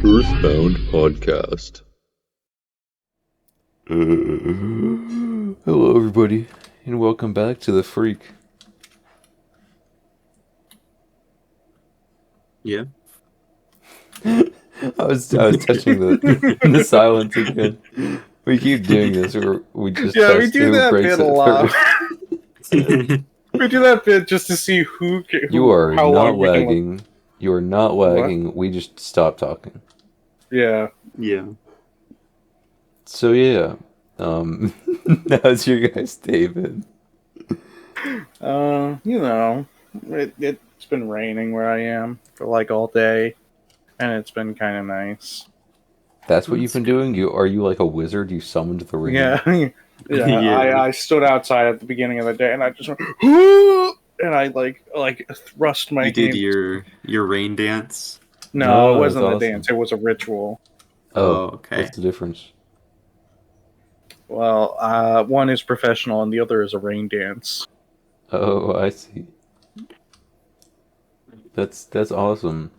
Earthbound podcast. Hello, everybody, and welcome back to The Freak. Yeah. I was touching the silence again. We keep doing this, or we just Yeah, we test do who that breaks bit a it lot. first. We do that bit just to see You are how not long we can. lagging. You are not lagging. We just stop talking. Yeah. Yeah. So yeah, how's your guys' day been? It's been raining where I am for like all day, and it's been kind of nice. That's what you've been doing. Are you like a wizard? You summoned the rain. Yeah, yeah. Yeah. I stood outside at the beginning of the day, and I just went, and I like thrust my You did hand. your rain dance. No, Oh, it that's wasn't a awesome. dance. It was a ritual. Oh, okay. What's the difference? Well, one is professional, and the other is a rain dance. Oh, I see. That's awesome.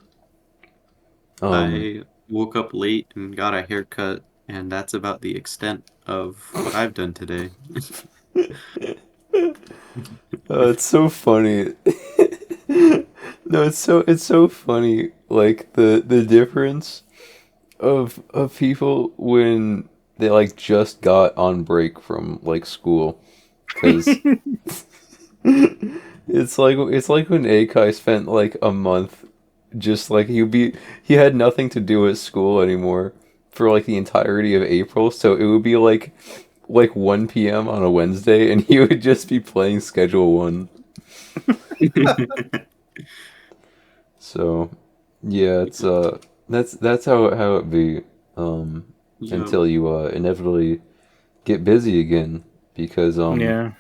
I woke up late and got a haircut, and that's about the extent of what I've done today. It's so funny. No, it's so funny. Like the difference of people when they like just got on break from like school, because it's like when Akai spent like a month just like he had nothing to do at school anymore for like the entirety of April, so it would be like 1 p.m. on a Wednesday, and he would just be playing Schedule 1. So, yeah, it's that's how it be Yeah. until you inevitably get busy again, because Yeah,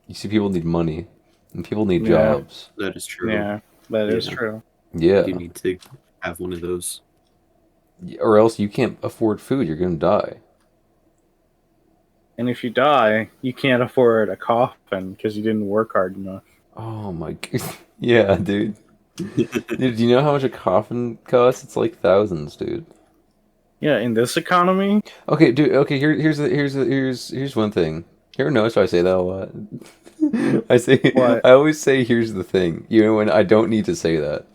you see people need money and people need Yeah. jobs. That is true. yeah, that is Yeah. true. Yeah, You need to have one of those. or else you can't afford food. You're gonna die. And if you die, you can't afford a coffin because you didn't work hard enough. Oh my god. Yeah, dude. Dude, do you know how much a coffin costs? It's like thousands, dude. Yeah, in this economy, Okay, dude. Okay, here's one thing. You ever notice I say that a lot? I say What? I always say here's the thing. You know, when I don't need to say that.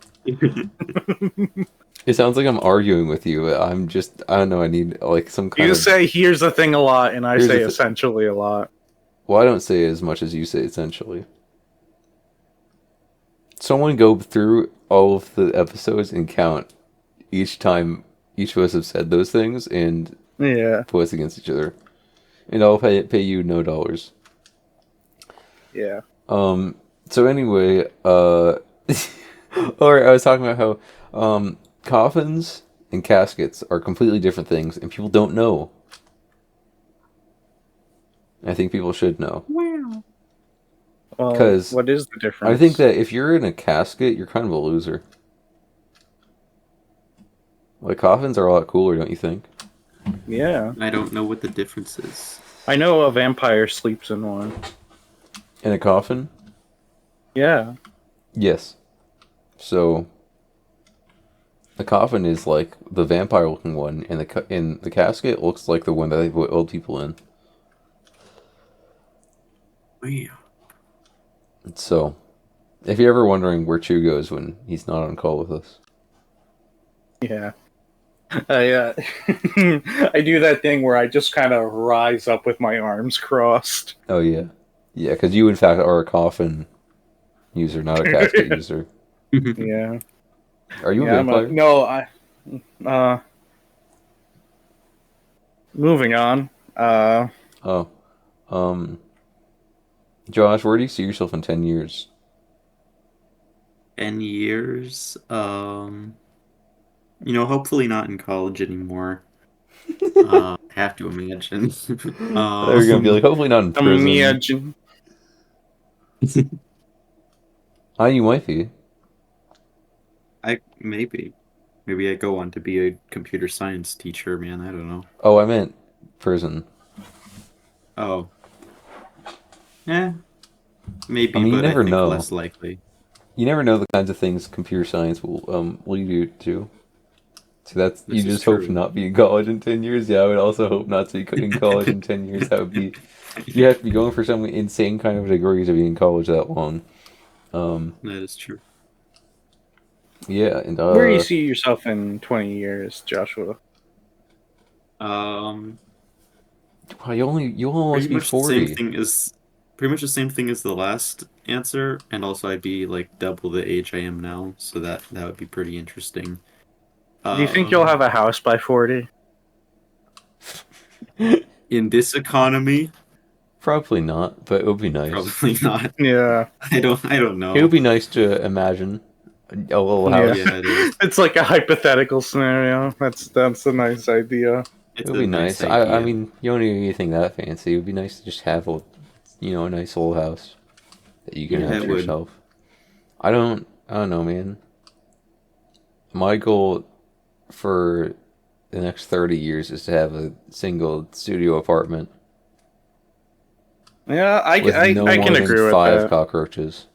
It sounds like I'm arguing with you. But I don't know. I need like some kind you of. say "here's the thing" a lot, and I Here's say the thi- essentially a lot. Well, I don't say as much as you say. Essentially, someone go through all of the episodes and count each time each of us have said those things and Yeah, put us against each other, and I'll pay you no dollars. yeah. So anyway, or I was talking about how coffins and caskets are completely different things, and people don't know. I think people should know. Well, 'Cause what is the difference? I think that if you're in a casket, you're kind of a loser. Like, coffins are a lot cooler, don't you think? Yeah, I don't know what the difference is. I know a vampire sleeps in one. In a coffin? Yeah, Yes. So, the coffin is like the vampire-looking one, and in the casket looks like the one that they put old people in. Wow. So, if you're ever wondering where Chew goes when he's not on call with us, yeah. I do that thing where I just kind of rise up with my arms crossed. oh yeah, because you in fact are a coffin user, not a casket user. Yeah, Are you a yeah. vampire? Moving on. Oh, Josh, where do you see yourself in 10 years? 10 years. Hopefully not in college anymore. Have to imagine. They're gonna be like, hopefully not in prison. You might be. Maybe I go on to be a computer science teacher, man. I don't know. Oh, I meant prison. Oh. Yeah. Maybe, I mean, you but I never think know. less likely. You never know the kinds of things computer science will lead you to. So that's you This is just hope to true. not be in college in 10 years. Yeah, I would also hope not to be in college in 10 years. That would be you have to be going for some insane kind of degree to be in college that long. That is true. Yeah, and Where do you see yourself in 20 years, Joshua? Um, wow, you'll almost pretty be much the same 40. thing as pretty much the same thing as the last answer, and also I'd be like double the age I am now, so that would be pretty interesting. Do you think you'll Um, have a house by 40? in this economy, Probably not, but it would be nice. probably not. Yeah, I don't It would know. be nice to imagine a little yeah. house. Yeah, it is. It's like a hypothetical scenario. That's a nice idea. It It's would a be nice nice. I idea. mean, you don't need anything that fancy. It would be nice to just have a nice little house that you can Yeah, have it to would. yourself. I don't know, man. My goal for the next 30 years is to have a single studio apartment Yeah, I, with I, no I more can than agree with 5 that. cockroaches.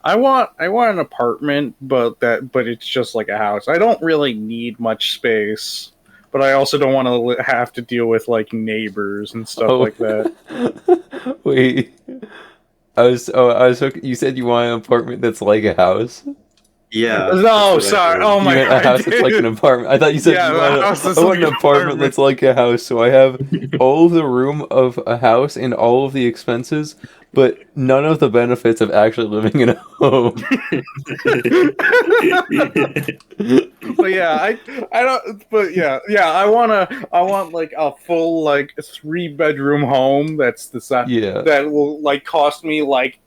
I want an apartment, but it's just like a house. I don't really need much space, but I also don't want to have to deal with like neighbors and stuff Oh, like that. wait. I was you said you want an apartment that's like a house? Yeah, that's No, what I sorry. heard. Oh You my meant a god, house that's like an dude. apartment. I thought you said Yeah, you the want house is I like want an an apartment apartment. that's like a house, so I have all of the room of a house and all of the expenses, but none of the benefits of actually living in a home. But yeah, I don't. But yeah. I want like a full like 3 bedroom home. That's the size Yeah. that will like cost me like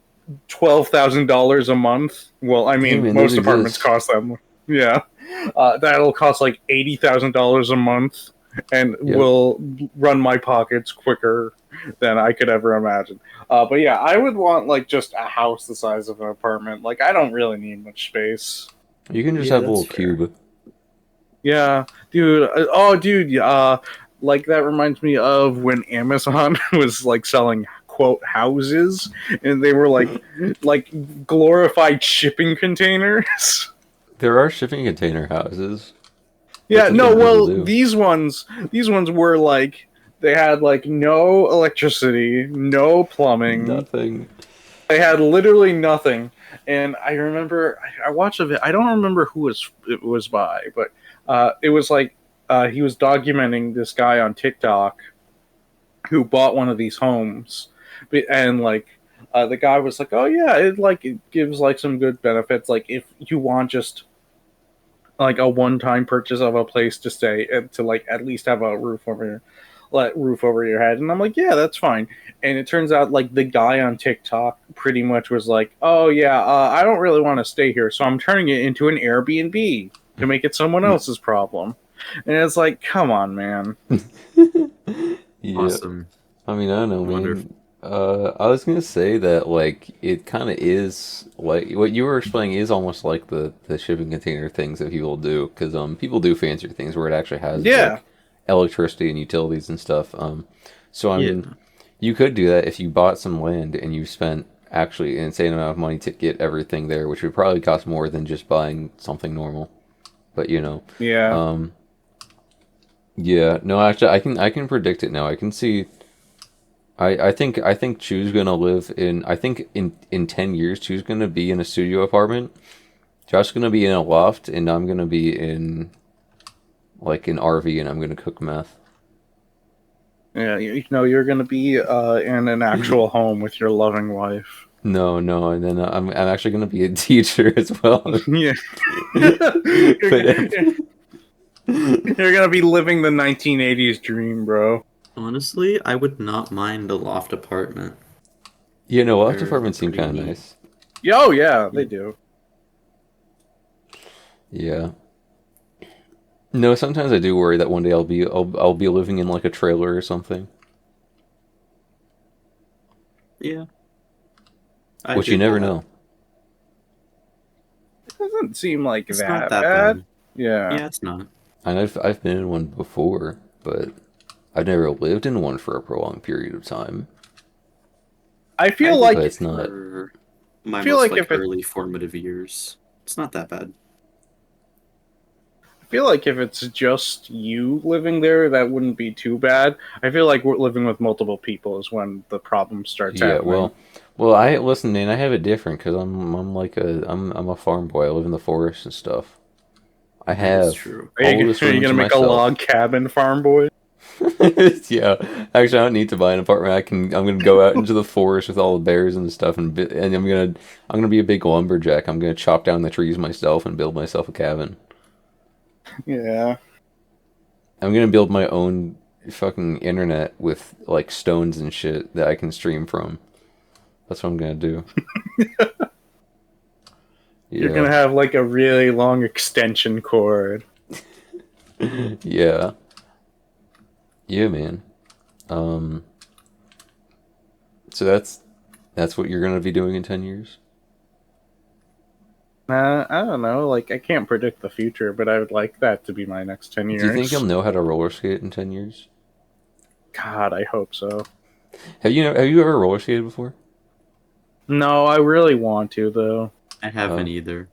$12,000 a month. Well, I Hey mean, man, those most apartments exist. cost that. Yeah, that'll cost like $80,000 a month, and Yep. will run my pockets quicker than I could ever imagine. But yeah, I would want like just a house the size of an apartment. Like I don't really need much space. You can just Yeah, have a that's little fair. cube. Yeah, dude. Oh, dude. Like that reminds me of when Amazon was like selling quote houses, and they were like glorified shipping containers. There are shipping container houses. That's Yeah, a no. thing people Well, do. these ones were like they had like no electricity, no plumbing. Nothing. They had literally nothing. And I remember I watched a I don't remember who it was by, but it was like he was documenting this guy on TikTok who bought one of these homes, and like the guy was like, "Oh yeah, it gives like some good benefits. Like if you want just like a one-time purchase of a place to stay and to like at least have a roof over your head." And I'm like, yeah, that's fine. And it turns out like the guy on TikTok pretty much was like, oh yeah, I don't really want to stay here, so I'm turning it into an Airbnb to make it someone else's problem. And it's like, come on, man. Yeah. Awesome. I mean, I don't know, Wonderful. man. I was gonna say that like it kind of is like what you were explaining is almost like the shipping container things that people do because people do fancier things where it actually has Yeah, like electricity and utilities and stuff. So I Yeah. mean, you could do that if you bought some land and you spent actually an insane amount of money to get everything there, which would probably cost more than just buying something normal. But yeah. um, yeah, no, actually, I can predict it now. I can see. I think Chew's gonna live in. I think in 10 years, Chew's gonna be in a studio apartment. Josh's gonna be in a loft, and I'm gonna be in like an RV, and I'm gonna cook meth. Yeah, you're gonna be in an actual home with your loving wife. No, no, and then I'm actually gonna be a teacher as well. Yeah. But You're gonna be living the 1980s dream, bro. Honestly, I would not mind a loft apartment. loft They're apartments seem pretty kind of neat. nice. Oh yeah, they do. Yeah. No, sometimes I do worry that one day I'll be living in like a trailer or something, Yeah, I which you did never that. know. It doesn't seem like It's not that that bad. bad. Yeah. Yeah, it's not. And I've been in one before, but I've never lived in one for a prolonged period of time. I I feel did But like it's not. for my feel most like like if it early formative years. It's not that bad. I feel like if it's just you living there, that wouldn't be too bad. I feel like we're living with multiple people is when the problem starts Yeah, happening. I listen, man. I have it different because I'm a farm boy. I live in the forest and stuff. I That is have true. all this Are you room gonna to make a myself. log cabin, farm boy? Yeah, actually, I don't need to buy an apartment. I'm gonna go out into the forest with all the bears and stuff, and I'm gonna be a big lumberjack. I'm gonna chop down the trees myself and build myself a cabin. Yeah. I'm gonna build my own fucking internet with like stones and shit that I can stream from. That's what I'm gonna do. You're Yeah, gonna have like a really long extension cord. yeah, yeah, man. Um, so that's what you're gonna be doing in 10 years. I don't know. Like, I can't predict the future, but I would like that to be my next 10 Do you think you'll years. know how to roller skate in 10 years? God, I hope so. Have you ever roller skated before? No, I really want to, though. I haven't Oh, either.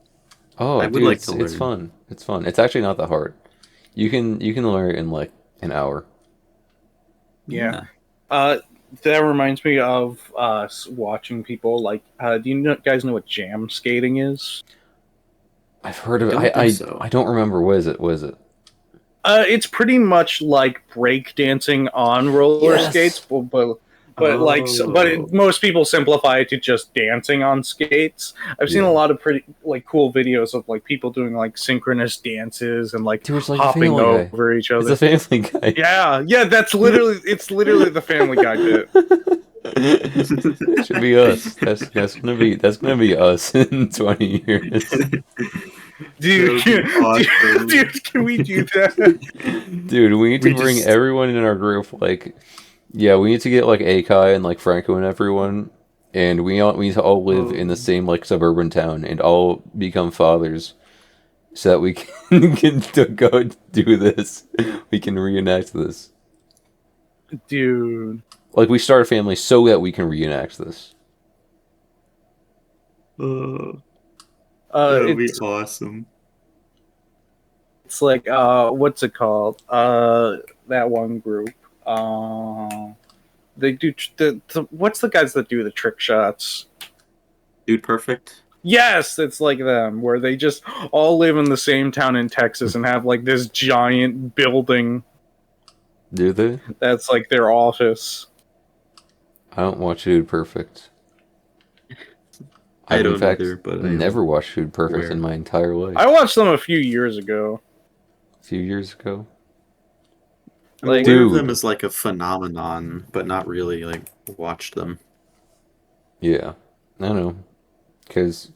oh, I would dude, like to it's learn. fun. It's fun. It's actually not that hard. You can learn it in like an hour. Yeah. Yeah. Uh, that reminds me of watching people like. Do you guys know what jam skating is? I've heard I of it. don't think so. I don't remember. What is it? What is it? It's pretty much like break dancing on roller skates, Yes. Oh. most people simplify it to just dancing on skates. I've seen a Yeah. lot of pretty like cool videos of like people doing like synchronous dances and like Dude, it's like the hopping Family Guy. over each It's other. a Family Guy. Yeah, that's literally the Family Guy bit. Should be us. That's gonna be us in 20 years. That would be awesome. Dude, can we do that? Dude, we need to We bring just everyone in our group. Like, yeah, we need to get like Akai and like Franco and everyone, and we need to all live in the um, same like suburban town and all become fathers, so that we can get to go do this. We can reenact this. Dude. Like, we start a family so that we can reenact this. uh, that would be It's awesome. like what's it called? That one group. They do what's the guys that do the trick shots? Dude, perfect. Yes, it's like them where they just all live in the same town in Texas and have like this giant building Do they? that's like their office. I don't watch Dude Perfect. I I've in don't fact either, but I never am watched Dude Perfect in aware. my entire life. I watched them a few years ago. A few years ago. I'm Like, aware of them Dude. as like a phenomenon, but not really like watched them. Yeah. I don't know. Because,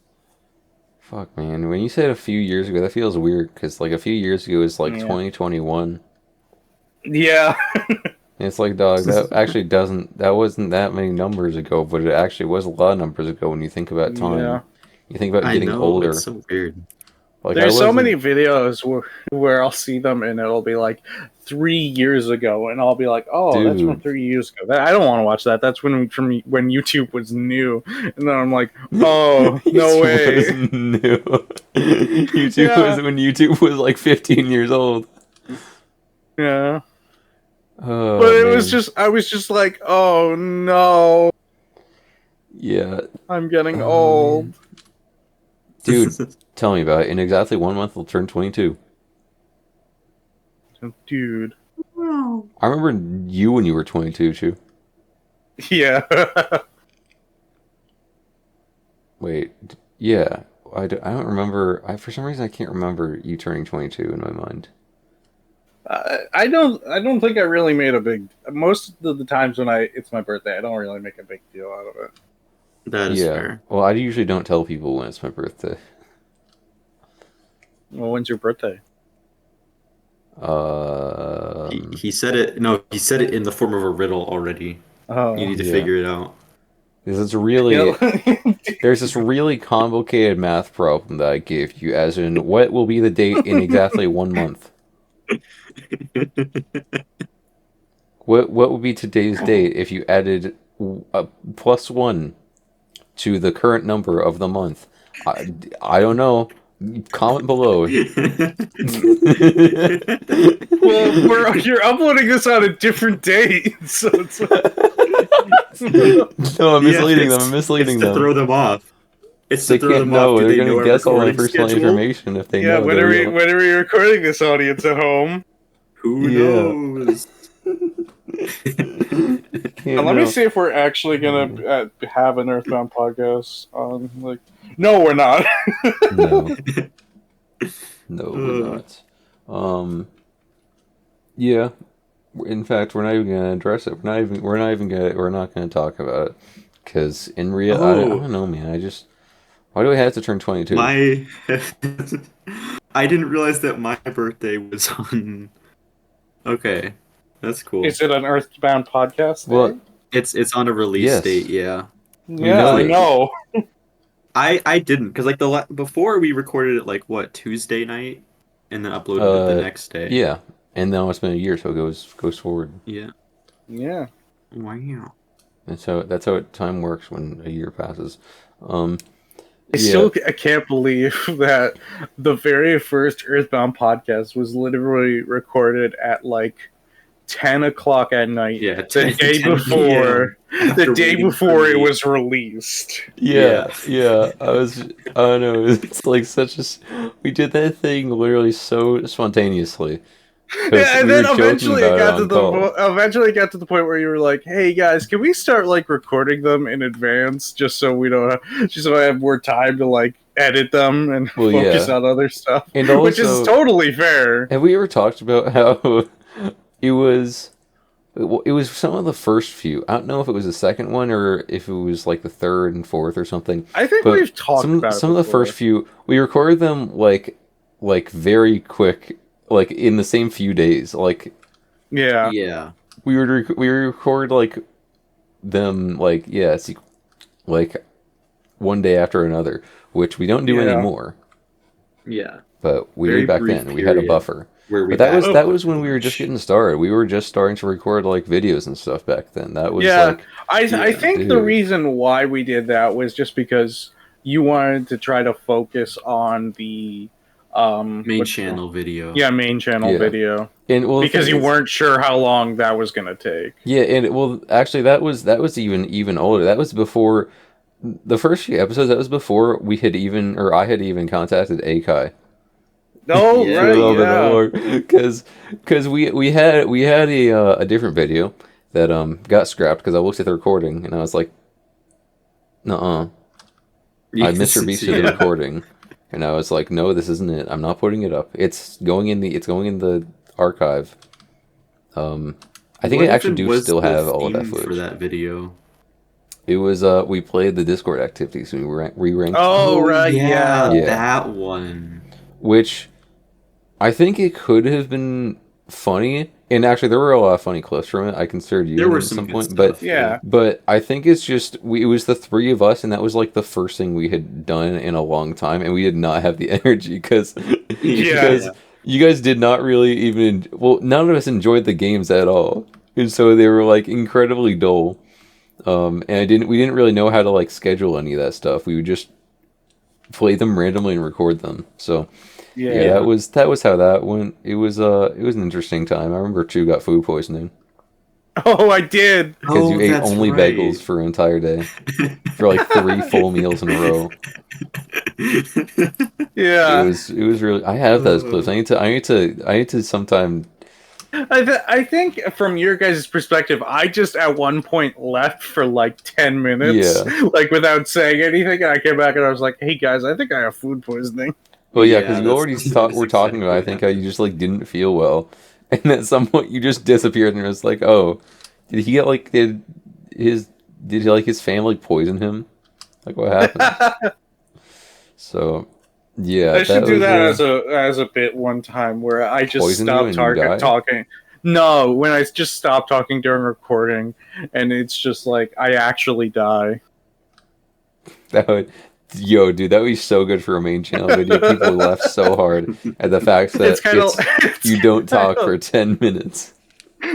fuck, man. When you said a few years ago, that feels weird. Because, like, a few years ago is like yeah. 2021. Yeah. And it's like, dog, that actually doesn't. That wasn't that many numbers ago, but it actually was a lot of numbers ago when you think about time. Yeah. You think about I getting know, it's older. so weird. Like, I There's so many wasn't. videos where I'll see them and it'll be like 3 years ago, and I'll be like, "Oh, that's from Dude. 3 years ago." I don't want to watch that. That's from when YouTube was new, and then I'm like, "Oh, no YouTube was way." new. YouTube was Yeah, when YouTube was like 15 years old. yeah. Oh, But man. I was just like, "Oh no, Yeah. I'm getting Oh, man. old." Dude, tell me about it. In exactly 1 month, I'll turn 22. Dude. I remember you when you were 22, Chu. Yeah. Wait, yeah. I don't remember. For some reason, I can't remember you turning 22 in my mind. I don't think I really made a big. Most of the times when it's my birthday, I don't really make a big deal out of it. That is Yeah. fair. Well, I usually don't tell people when it's my birthday. Well, when's your birthday? He said it. No, he said it in the form of a riddle already. Oh, You need to Yeah. figure it out. Because it's really. There's this really complicated math problem that I gave you, as in, what will be the date in exactly 1 month? What would be today's date if you added a +1 to the current number of the month? I don't know. Comment below. Well, you're uploading this on a different date, so it's No, I'm misleading Yeah, them. I'm misleading it's to them. throw them off. It's They to throw can't them off. know. Do They're they know gonna our guess all my recording personal schedule? information if they yeah. know. When are we recording this, audience at home? Who Yeah. knows? Can't Let me know. see if we're actually gonna have an Earthbound podcast on. Like, no, we're not. No. No, we're not. Yeah. In fact, we're not even gonna address it. We're not gonna talk about it. Because in real, I Oh. don't know, man. Why do I have to turn 22? My, I didn't realize that my birthday was on. Okay, that's cool. Is it an Earthbound podcast? Well, It's on a release Yes. date, yeah. Yeah, I this. know. I didn't because like before we recorded it like what Tuesday night, and then uploaded it the next day. Yeah, and now it's been a year, so it goes forward. Yeah. Yeah. Wow. And so that's how time works when a year passes. I can't believe that the very first Earthbound podcast was literally recorded at like 10 o'clock at night. Yeah, The day 10 before, p.m. the after day waiting before for it me. was released. Yeah. I don't know. It's like we did that thing literally so spontaneously. 'Cause Yeah, and we then were joking eventually it about got on to call. eventually it got to the point where you were like, "Hey guys, can we start like recording them in advance just so I have more time to like edit them and Well, focus yeah. on other stuff?" And Which is also- totally fair. Have we ever talked about how it was? It was some of the first few. I don't know if it was the second one or if it was like the third and fourth or something. I think But we've talked about some it of the before. first few. We recorded them like very quick, like in the same few days. Like Yeah. Yeah. we would we record like them like one day after another, which we don't do Yeah. anymore. Yeah. But we Very did back brief then. We had a period. buffer. Where we But that backed was up when we were just getting started. We were just starting to record like videos and stuff back then. That was Yeah. like I think the dude. reason why we did that was just because you wanted to try to focus on the main what's channel video. Yeah, main channel Yeah. video. and well the Because thing you is- weren't sure how long that was gonna take. Yeah, and well actually that was even older. That was before the first few episodes. That was before we had even or I had even contacted Akai. No, Yeah. A little bit right, older because we had a different video that got scrapped because I looked at the recording and I was like, nuh-uh. I Mr. Beasted the recording, and I was like, "No, this isn't it. I'm not putting it up. It's going in the archive." I think I actually do still have all of that for footage. that video. It was we played the Discord activities. We re-ranked, Oh, right, yeah, yeah. that one. which I think it could have been funny. And actually, there were a lot of funny clips from it. I considered you There were at some some good point, stuff, but Yeah. But I think it's just it was the three of us, and that was like the first thing we had done in a long time, and we did not have the energy because Yeah. you guys did not really even none of us enjoyed the games at all, and so they were like incredibly dull. And we didn't really know how to like schedule any of that stuff. We would just play them randomly and record them. So. Yeah, that was how that went. It was an interesting time. I remember Chu got food poisoning Oh, I did. because you ate that's only right. bagels for an entire day for like 3 full meals in a row. Yeah. It was really. I have those clips. I need to sometime. I think from your guys' perspective, I just at one point left for like 10 minutes, like without saying anything, and I came back and I was like, "Hey guys, I think I have food poisoning." Well, yeah, Yeah, because you that's- already that's were talking about. I think how you just like didn't feel well, and at some point you just disappeared, and it was like, oh, did he get like did his family poison him? Like what happened? So, yeah, I should do was, that as a bit one time where I just Poison you stop and you die? talking. No, when I just stop talking during recording, and it's just like I actually die. that would. Yo, dude, that would be so good for a main channel video. People laugh so hard at the fact that It's kind of you don't talk for 10 minutes.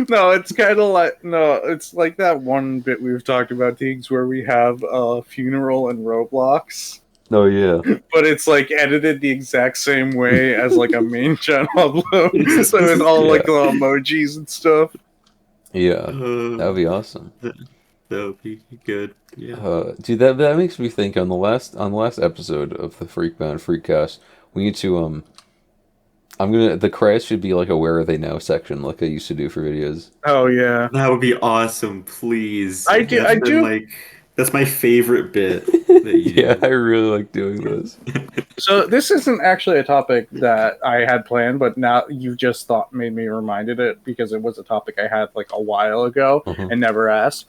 No, it's kind of like it's like that one bit we've talked about things where we have a funeral and Roblox. Oh yeah. but it's like edited the exact same way as like a main channel upload. So it's all like the emojis and stuff. Yeah. That would be awesome. That would be good. Yeah. Dude, that makes me think on the last episode of the Freakbound Freakcast, we need to the credits should be like a where are they now section like I used to do for videos. Oh yeah. That would be awesome, please. I do- That's I been, do- like that's my favorite bit that you Yeah, do. I really like doing those. So this isn't actually a topic that I had planned, but now you just made me reminded it because it was a topic I had like a while ago and never asked.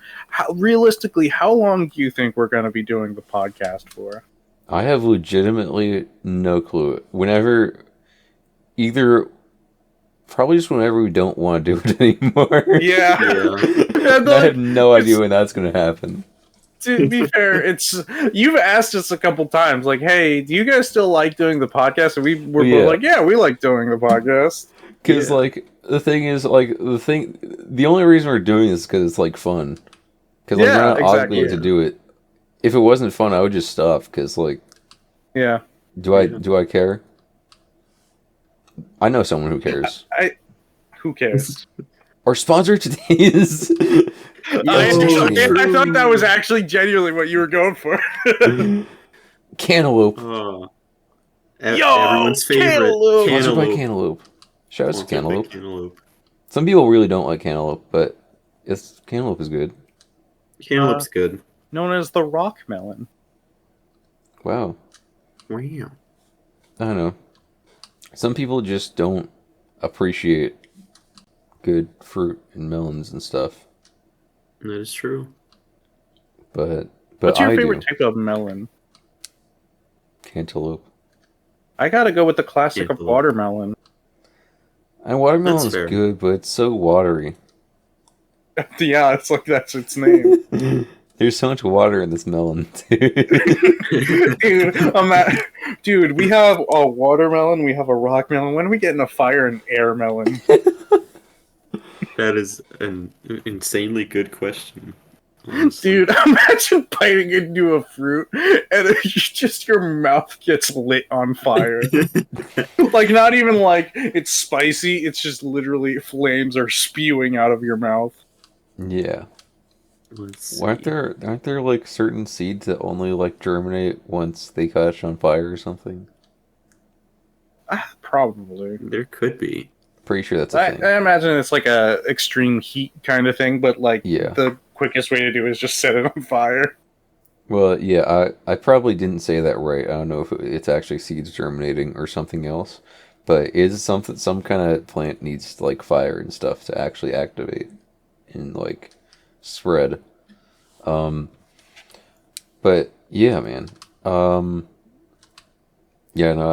Realistically, how long do you think we're going to be doing the podcast for? I have legitimately no clue. Probably just whenever we don't want to do it anymore. Yeah. I have no idea when that's going to happen. To be fair, you've asked us a couple times, like, "Hey, do you guys still like doing the podcast?" And we're both like, "Yeah, we like doing the podcast." Because like the thing is, the only reason we're doing this is because it's like fun. Because like we're not obligated to do it. If it wasn't fun, I would just stop. Because like, do I care? I know someone who cares. Who cares? Our sponsor today is. I thought that was actually genuinely what you were going for. Cantaloupe. Everyone's favorite. Cantaloupe. Sponsored by Cantaloupe. Shout out to Cantaloupe. Some people really don't like cantaloupe, but cantaloupe is good. Cantaloupe's good. Known as the rock melon. Wow. Wow. I don't know. Some people just don't appreciate good fruit and melons and stuff. That is true. But what's your favorite type of melon? Cantaloupe. I gotta go with the classic of watermelon. And watermelon's good, but it's so watery. Yeah, it's like that's its name. There's so much water in this melon, dude. Dude, we have a watermelon, we have a rock melon. When are we getting a fire and air melon? That is an insanely good question. Honestly. Dude, imagine biting into a fruit and just your mouth gets lit on fire. Like, not even like it's spicy, it's just literally flames are spewing out of your mouth. Yeah. Aren't there like certain seeds that only like germinate once they catch on fire or something? Probably. There could be. Pretty sure that's a thing. I imagine it's like a extreme heat kind of thing, but like the quickest way to do it is just set it on fire. Well, yeah, I probably didn't say that right. I don't know if it's actually seeds germinating or something else, but some kind of plant needs like fire and stuff to actually activate and like spread. But yeah, man. Yeah, no,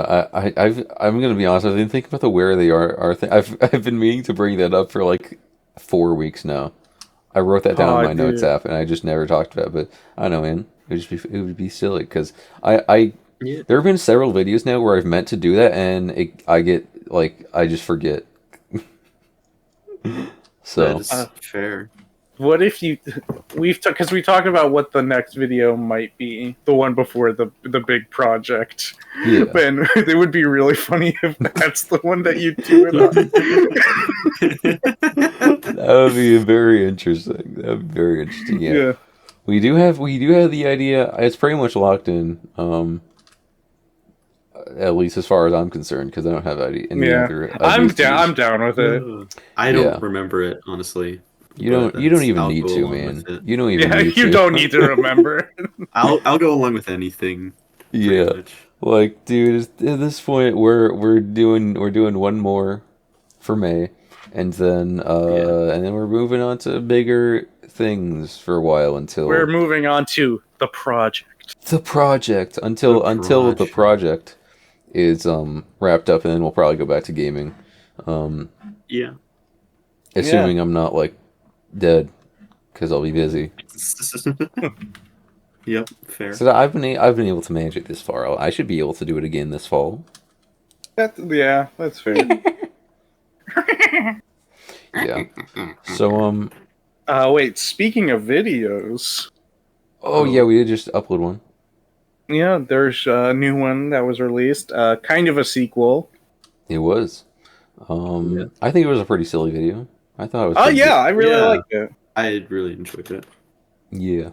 I'm gonna be honest. I've been thinking about the where they are thing. I've been meaning to bring that up for like 4 weeks now. I wrote that down on my notes app, and I just never talked about it. But I don't know, man. It would be silly because there have been several videos now where I've meant to do that, and I just forget. So that's fair. What if because we talked about what the next video might be, the one before the big project. Yeah. And it would be really funny if that's the one that you do it on. That would be very interesting. That would be very interesting. Yeah. We do have the idea. It's pretty much locked in. At least as far as I'm concerned, because I don't have any other. I'm down with it. I don't remember it, honestly. You don't even need to, man. You don't even need to. You don't need to remember. I'll go along with anything. Yeah. Like, dude, at this point we're doing one more for May, and then we're moving on to bigger things for a while until we're moving on to the project. Until the project is wrapped up, and then we'll probably go back to gaming. Assuming I'm not like dead, because I'll be busy. Yep, fair. So I've been able to manage it this far. I should be able to do it again this fall. That's fair. Yeah. So wait, speaking of videos. Oh yeah, we did just upload one. Yeah, there's a new one that was released, kind of a sequel. It was. Yeah. I think it was a pretty silly video. I thought it was Oh pretty yeah, good. I really Yeah. liked it. I really enjoyed it. Yeah.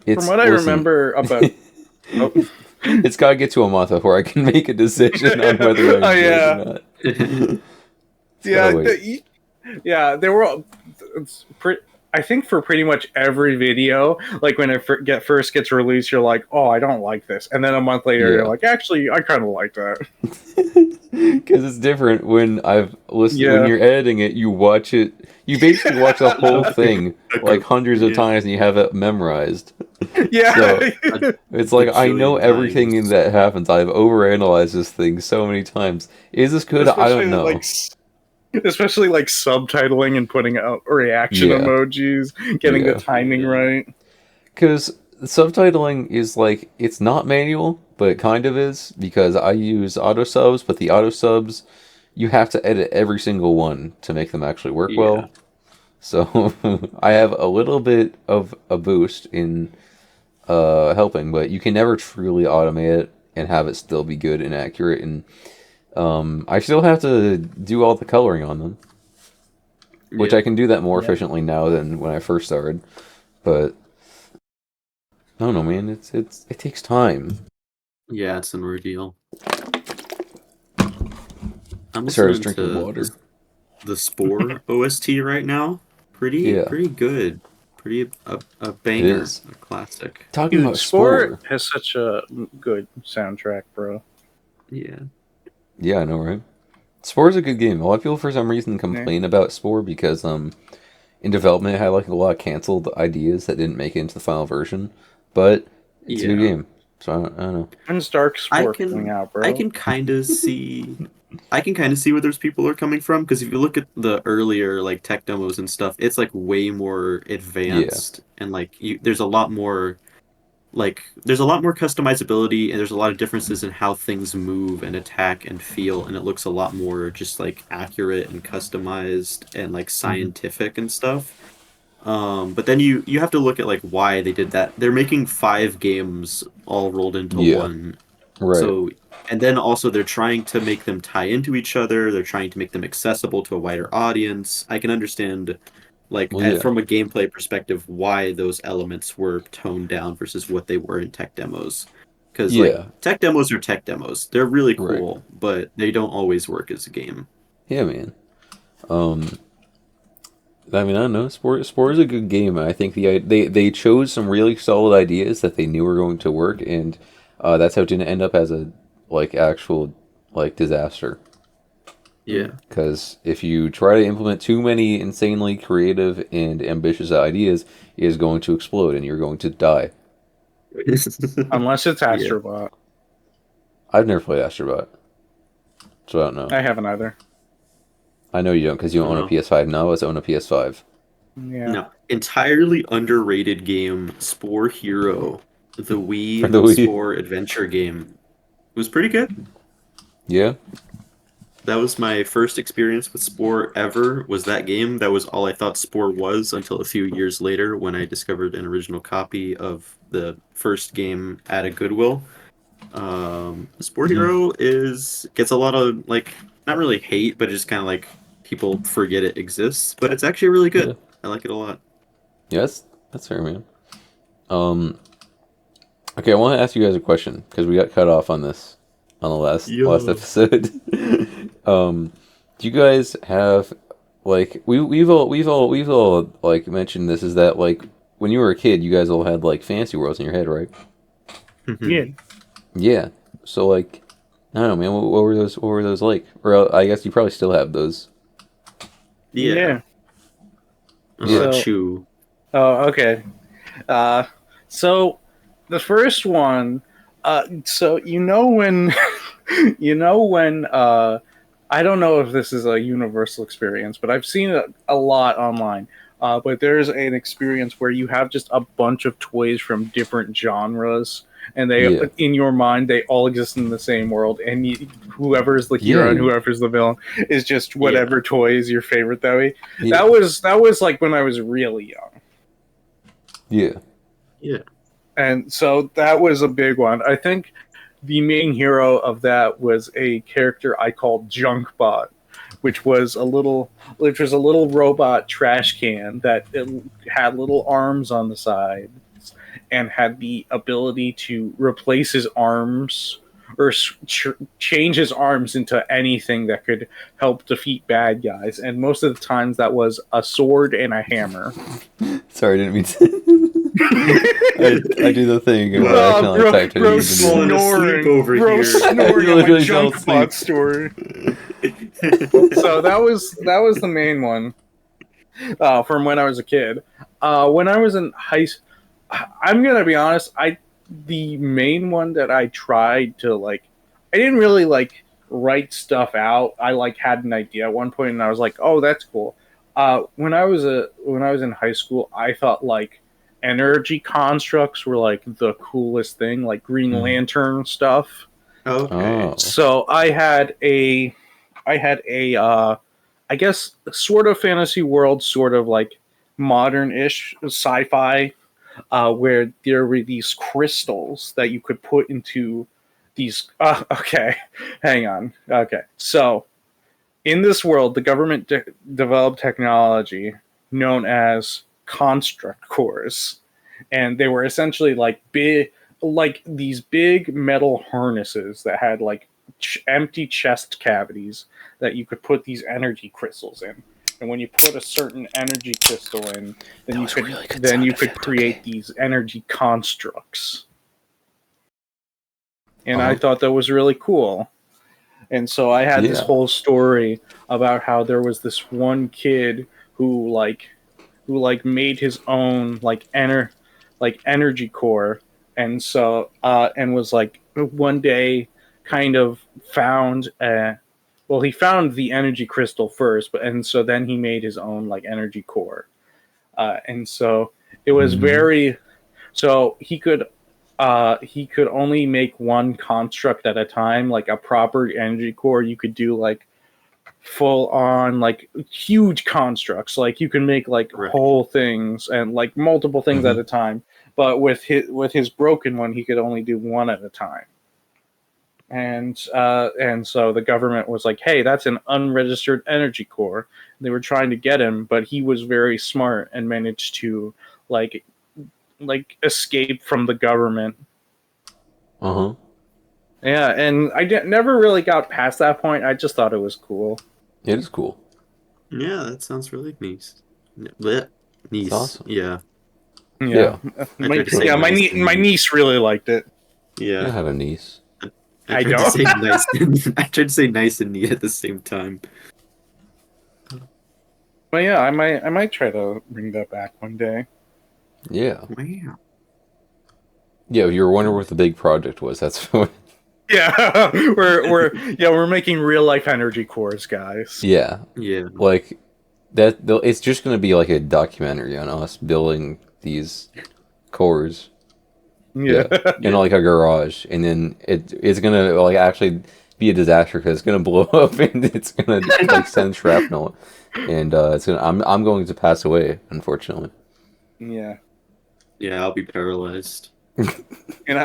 From what I remember about, oh. It's got to get to a month before I can make a decision on whether I Oh, enjoyed yeah. it or not. It's Yeah, gotta wait. yeah, they were. I think for pretty much every video, like when it first gets released, you're like, "Oh, I don't like this," and then a month later, Yeah. you're like, "Actually, I kind of like that." Because it's different when I've listened. Yeah. When you're editing it, you watch it. You basically watch the whole thing like hundreds of Yeah. times, and you have it memorized. Yeah, So, it's like I know Bajillion everything times. that happens. I've overanalyzed this thing so many times. Is this good? I don't know. Especially like subtitling and putting out reaction Yeah. emojis, getting Yeah. the timing right. Because subtitling is like, it's not manual, but it kind of is, because I use auto subs, but the auto subs, you have to edit every single one to make them actually work well. So I have a little bit of a boost in helping, but you can never truly automate it and have it still be good and accurate. And I still have to do all the coloring on them, which Yeah. I can do that more Yeah. efficiently now than when I first started. But I don't know, man. It takes time. Yeah, it's an ordeal. I'm I started listening drinking to water. the Spore OST right now. Pretty Yeah. good. Pretty a It banger, is. a classic. Talking Dude, about Spore Spore. has such a good soundtrack, bro. Yeah. Yeah, I know, right? Spore's a good game. A lot of people, for some reason, complain about Spore because in development it had like a lot of canceled ideas that didn't make it into the final version. But it's a good Yeah. game, so I don't know. When's Dark I Spore coming out, bro? can kind of see where those people are coming from, because if you look at the earlier like tech demos and stuff, it's like way more advanced, and like there's a lot more customizability, and there's a lot of differences in how things move and attack and feel, and it looks a lot more just like accurate and customized and like scientific and stuff. But then you have to look at like why they did that. They're making 5 games all rolled into Yeah. one. Right. So, and then also they're trying to make them tie into each other. They're trying to make them accessible to a wider audience. I can understand, like, Well, yeah. from a gameplay perspective, why those elements were toned down versus what they were in tech demos. Because, Yeah. like, tech demos are tech demos. They're really Right. cool, but they don't always work as a game. Yeah, man. I mean, I don't know. Spore is a good game. I think they chose some really solid ideas that they knew were going to work, and that's how it didn't end up as a like actual like disaster. Yeah. Because if you try to implement too many insanely creative and ambitious ideas, it is going to explode, and you're going to die. Unless it's Astrobot. I've never played Astrobot, so I don't know. I haven't either. I know you don't because you don't own a PS5. None of us own a PS5. Yeah. No, entirely underrated game, Spore Hero, the Wii For the Wii. Spore adventure game. It was pretty good. Yeah. That was my first experience with Spore ever, was that game. That was all I thought Spore was until a few years later when I discovered an original copy of the first game at a Goodwill. Spore Hero gets a lot of, like, not really hate, but just kind of like people forget it exists, but it's actually really good. Yeah. I like it a lot. Yeah, that's fair, man. Okay, I want to ask you guys a question because we got cut off on this on the last episode. Do you guys have like we've all like mentioned this, is that like when you were a kid you guys all had like fantasy worlds in your head, right? Yeah. Yeah. So like I don't know, man, what were those like? Or I guess you probably still have those. Yeah. So- Shooo. Oh, okay. So the first one, so when I don't know if this is a universal experience, but I've seen it a lot online. But there's an experience where you have just a bunch of toys from different genres, and they, in your mind, they all exist in the same world, and whoever's the hero and whoever's the villain is just whatever toy is your favorite that way. Yeah. That was like when I was really young. Yeah. Yeah. And so that was a big one. I think the main hero of that was a character I called Junkbot, which was a little robot trash can that it had little arms on the sides and had the ability to replace his arms or change his arms into anything that could help defeat bad guys. And most of the times that was a sword and a hammer. Sorry, I didn't mean to. I do the thing. And I accidentally typed it. Bro Falling asleep snoring over bro here. snoring You on my literally fell Junkbot asleep. story. So that was the main one from when I was a kid. When I was in I'm gonna be honest. The main one that I tried to like, I didn't really like write stuff out. I like had an idea at one point, and I was like, "Oh, that's cool." When I was in high school, I thought like energy constructs were like the coolest thing, like Green Lantern stuff. Okay. Oh. So I had a I guess sort of fantasy world, sort of like modern-ish sci-fi, where there were these crystals that you could put into these. Okay, hang on. Okay, so in this world, the government developed technology known as construct cores, and they were essentially like these big metal harnesses that had like empty chest cavities that you could put these energy crystals in. And when you put a certain energy crystal in, then you could create these energy constructs. And I thought that was really cool. And so I had this whole story about how there was this one kid who made his own energy core, and so and was like one day kind of found he found the energy crystal first, and so then he made his own like energy core, and so it was very, so he could only make one construct at a time, like a proper energy core. You could do like full on like huge constructs, like you can make like whole things and like multiple things at a time. But with his broken one, he could only do one at a time. And so the government was like, "Hey, that's an unregistered energy core." They were trying to get him, but he was very smart and managed to like escape from the government. Yeah, and I never really got past that point. I just thought it was cool. It is cool. Yeah, that sounds really nice. Nice. It's awesome. Yeah. Yeah. My niece really liked it. Yeah. I have a niece. I tried to say nice. I tried to say nice and neat at the same time. But yeah, I might try to bring that back one day. Yeah. Wow. Yeah, you were wondering what the big project was. That's what. Yeah, we're making real life energy cores, guys. Yeah. Yeah. Like that. It's just going to be like a documentary on us building these cores. Yeah. In like a garage, and then it's gonna like actually be a disaster because it's gonna blow up and it's gonna like send shrapnel, and I'm going to pass away, unfortunately. Yeah. Yeah, I'll be paralyzed. And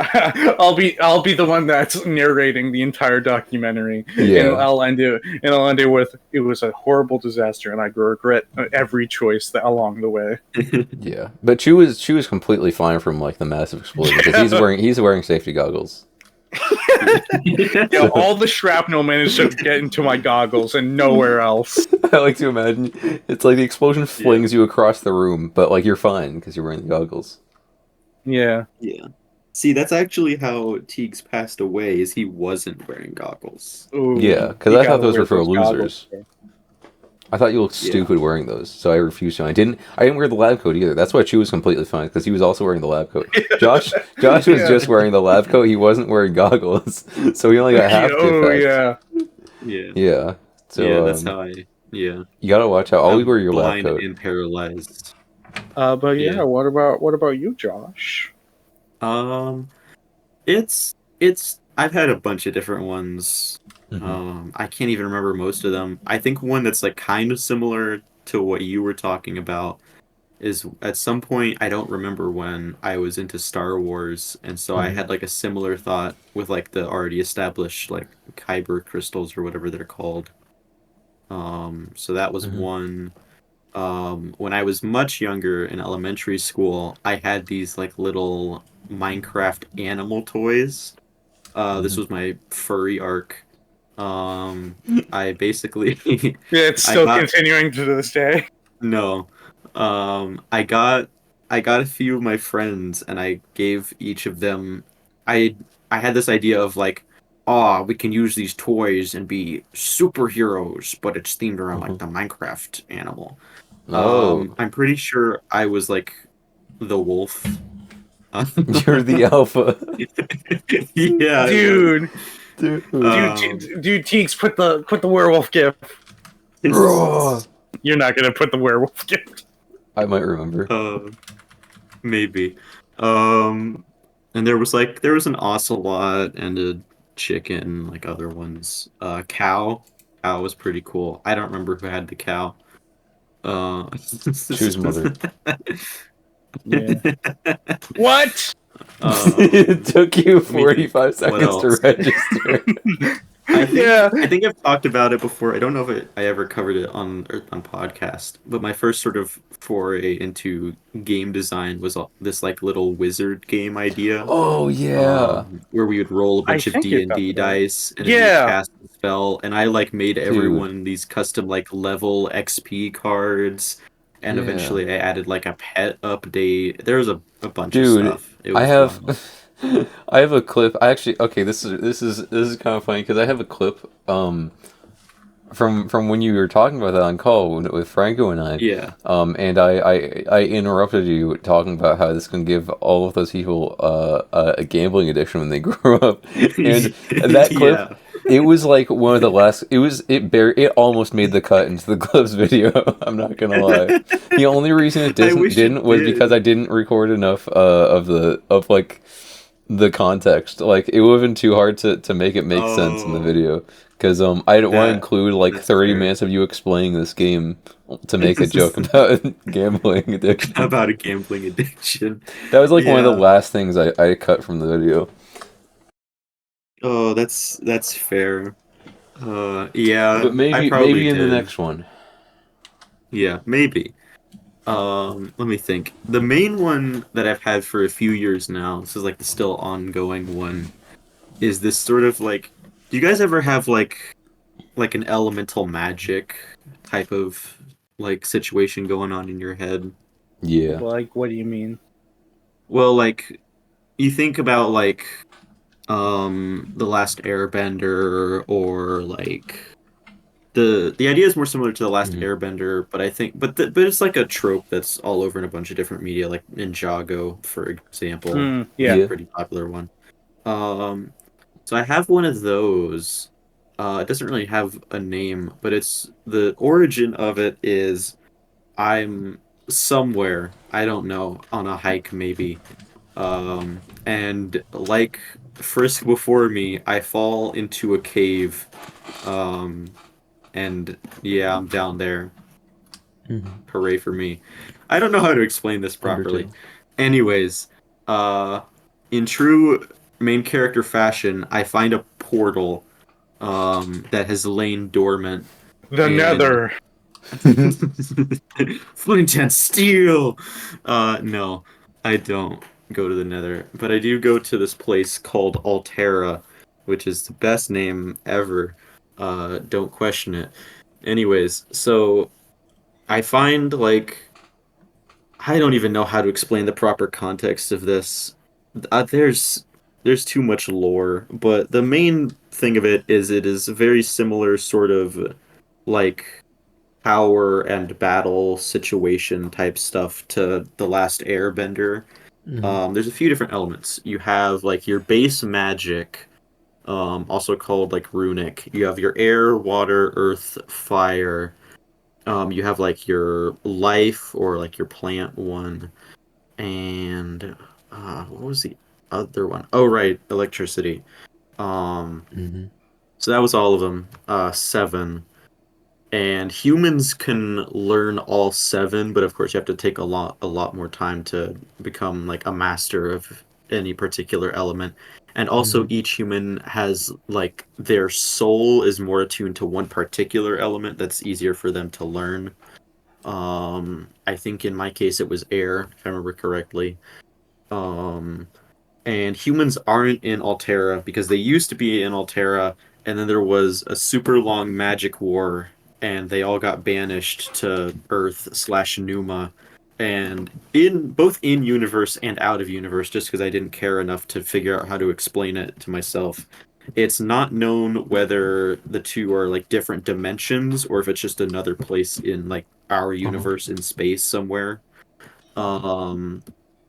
I'll be the one that's narrating the entire documentary. Yeah. And I'll end it with, "It was a horrible disaster, and I regret every choice along the way." Yeah, but Chew is completely fine from like the massive explosion because he's wearing safety goggles. Yeah, all the shrapnel managed to get into my goggles and nowhere else. I like to imagine it's like the explosion flings you across the room, but like you're fine because you're wearing the goggles. Yeah. Yeah. See, that's actually how Teagues passed away, is he wasn't wearing goggles. Ooh, Yeah, because I thought those were for losers. I thought you looked stupid wearing those, so I refused to. I didn't wear the lab coat either. That's why Chew was completely fine, because he was also wearing the lab coat. Josh was just wearing the lab coat. He wasn't wearing goggles, so he only got half the effect. Yeah. So yeah, that's how you gotta watch out. Always wear your lab blind coat. and paralyzed. But yeah, what about you, Josh? It's I've had a bunch of different ones. I can't even remember most of them. I think one that's like kind of similar to what you were talking about is at some point, I don't remember when, I was into Star Wars, and so I Mhm. had like a similar thought with like the already established like kyber crystals or whatever they're called. So that was Mhm. one. When I was much younger in elementary school, I had these like little Minecraft animal toys. This Mhm. was my furry arc. Um, I basically Yeah, it's I still got continuing to this day. no. I got a few of my friends and I gave each of them I I had this idea of like, oh, we can use these toys and be superheroes, but it's themed around like Mhm. the Minecraft animal. Oh, I'm pretty sure I was like the wolf. you're the alpha, Yeah, I was. Dude, dude. Um, dude, Teeks, put the werewolf gift. Raw. You're not gonna put the werewolf gift. I might remember. uh, maybe. Um, and there was an ocelot and a chicken, like other ones. Cow. Cow was pretty cool. I don't remember who had the cow. Uh, Choose mother. Yeah. What? It um, took you let me think. 45 What seconds to else? register. I think Yeah. I think I've talked about it before. I don't know if I ever covered it on podcast, but my first sort of foray into game design was this like little wizard game idea, Oh yeah, where we would roll a I bunch of think you D&D talked about it. dice and then we would Yeah. cast a spell, and I like made dude. everyone these custom like level XP cards, and Yeah, eventually I added like a pet update. There was a bunch of dude. stuff. It I was have, fun. I have a clip. I actually okay. This is kind of funny because I have a clip from when you were talking about that on call with Franco and I, Yeah. and I interrupted you talking about how this can give all of those people a gambling addiction when they grow up, and that clip. Yeah. It was like one of the last. It almost made the cut into the clips video. I'm not gonna lie. The only reason it I didn't wish it didn't was because I did. didn't record enough of like the context. Like it would have been too hard to make it make sense in the Oh, video because I didn't want to that include like that's 30 fair. minutes of you explaining this game to make a joke about gambling addiction. About a gambling addiction. That was like one of the Yeah. last things I cut from the video. Oh, that's fair. Yeah, But I maybe probably maybe in the did. next one. Yeah, maybe. Let me think. The main one that I've had for a few years now, this is like the still ongoing one, is this sort of like, do you guys ever have like an elemental magic type of like situation going on in your head? Yeah. Like, what do you mean? Well, like you think about like the last Airbender, or like the idea is more similar to the last Hmm. Airbender, but I think but it's like a trope that's all over in a bunch of different media, like Ninjago, for example, was a Yeah. Yeah. pretty popular one. Um, so I have one of those. It doesn't really have a name, but it's the origin of it is I'm somewhere, I don't know, on a hike maybe. And like Frisk before me, I fall into a cave. Um, and yeah, I'm down there. Hmm. Hooray for me. I don't know how to explain this properly. Undertale. Anyways, uh, in true main character fashion, I find a portal that has lain dormant, The and Nether. flint and steel. No, I don't go to the Nether, but I do go to this place called Altera, which is the best name ever. Don't question it. Anyways, so I find like I don't even know how to explain the proper context of this. There's too much lore, but the main thing of it is very similar sort of like power and battle situation type stuff to The Last Airbender. Hmm. There's a few different elements. You have like your base magic, also called like runic. You have your air, water, earth, fire. You have like your life or like your plant one, and what was the other one? Oh, right, electricity. Um, Hmm. so that was all of them. Seven. And humans can learn all seven, but of course you have to take a lot more time to become like a master of any particular element. And also Mhm. each human has like their soul is more attuned to one particular element that's easier for them to learn. I think in my case it was air, if I remember correctly. Um, and humans aren't in Altera because they used to be in Altera, and then there was a super long magic war, and they all got banished to Earth slash Numa, and in both in universe and out of universe, just because I didn't care enough to figure out how to explain it to myself. It's not known whether the two are like different dimensions or if it's just another place in like our Oh. universe in space somewhere. Um,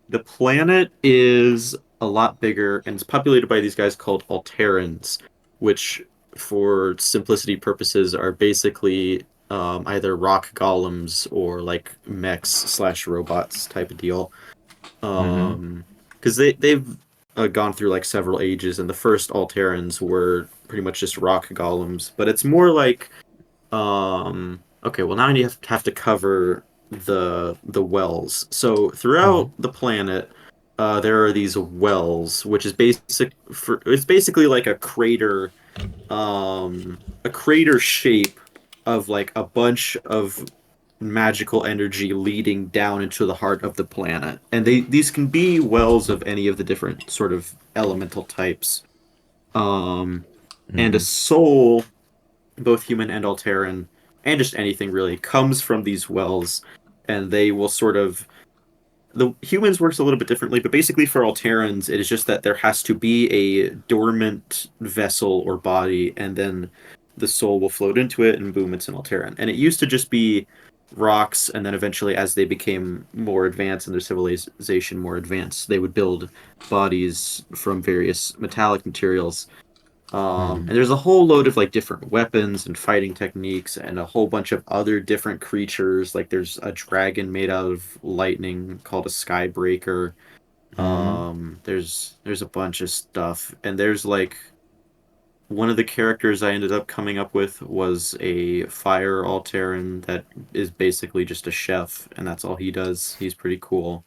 the planet is a lot bigger and it's populated by these guys called Alterans, which, for simplicity purposes, are basically either rock golems or like mechs slash robots type of deal. Mhm. Because they've gone through like several ages, and the first Alterans were pretty much just rock golems, but it's more like okay, well now you have to cover the wells. So throughout Mhm. the planet, there are these wells, which is it's basically like a crater shape of like a bunch of magical energy leading down into the heart of the planet. And these can be wells of any of the different sort of elemental types. Um, and a Mhm. soul, both human and Alteran, and just anything really, comes from these wells, and they will sort of. The humans works a little bit differently, but basically for Alterans, it is just that there has to be a dormant vessel or body, and then the soul will float into it, and boom, it's an Alteran. And it used to just be rocks, and then eventually, as they became more advanced and their civilization more advanced, they would build bodies from various metallic materials, Mhm. and there's a whole load of like different weapons and fighting techniques and a whole bunch of other different creatures. Like there's a dragon made out of lightning called a Skybreaker. Mhm. There's a bunch of stuff. And there's like one of the characters I ended up coming up with was a fire Alteran that is basically just a chef, and that's all he does. He's pretty cool.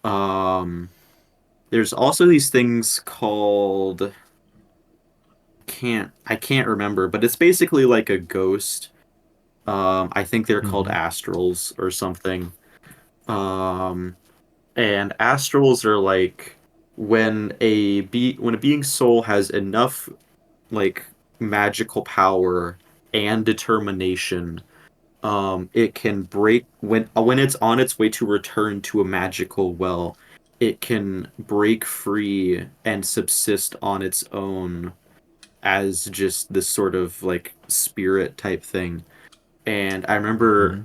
Um, there's also these things called I can't remember, but it's basically like a ghost. I think they're called Mhm. astrals or something. Um, and astrals are like when a being's soul has enough like magical power and determination, it can break when it's on its way to return to a magical well, it can break free and subsist on its own as just this sort of like spirit type thing. And I remember Mhm.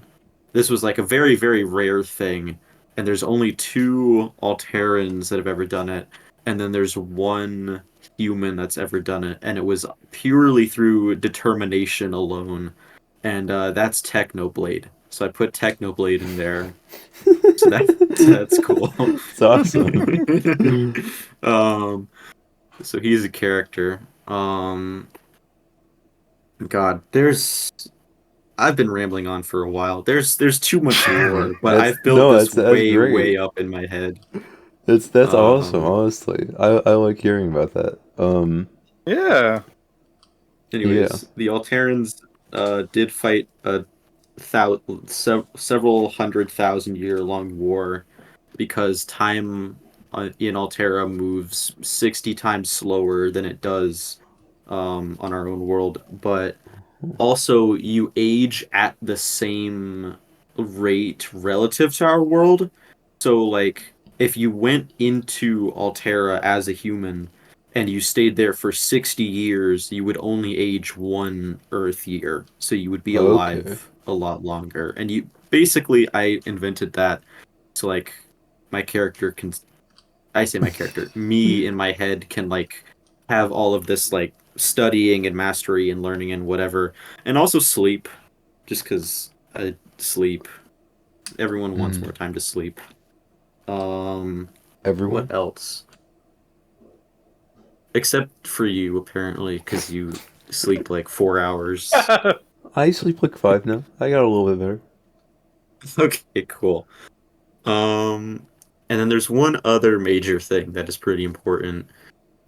this was like a very, very rare thing. And there's only two Alterans that have ever done it. And then there's one human that's ever done it. And it was purely through determination alone. And that's Technoblade. So I put Technoblade in there. So that's cool. It's awesome. um, so he's a character. God, I've been rambling on for a while. There's too much lore, but That's I've built no, this that's way, great. way up in my head. That's awesome, Um, honestly. I like hearing about that. Yeah. Yeah. anyways, the Alterans did fight a several 100,000 year long war because time in Altera moves 60 times slower than it does on our own world, but also you age at the same rate relative to our world. So like if you went into Altera as a human and you stayed there for 60 years, you would only age one Earth year. So you would be Okay. alive a lot longer. And you basically I invented that so like my character can I say my character, me in my head can like have all of this like studying and mastery and learning and whatever, and also sleep, just because I sleep. Everyone wants Mm. more time to sleep. Um, what Everyone? else? Except for you, apparently, because you sleep like 4 hours. I sleep like 5 now. I got a little bit better. Okay, cool. And then there's one other major thing that is pretty important,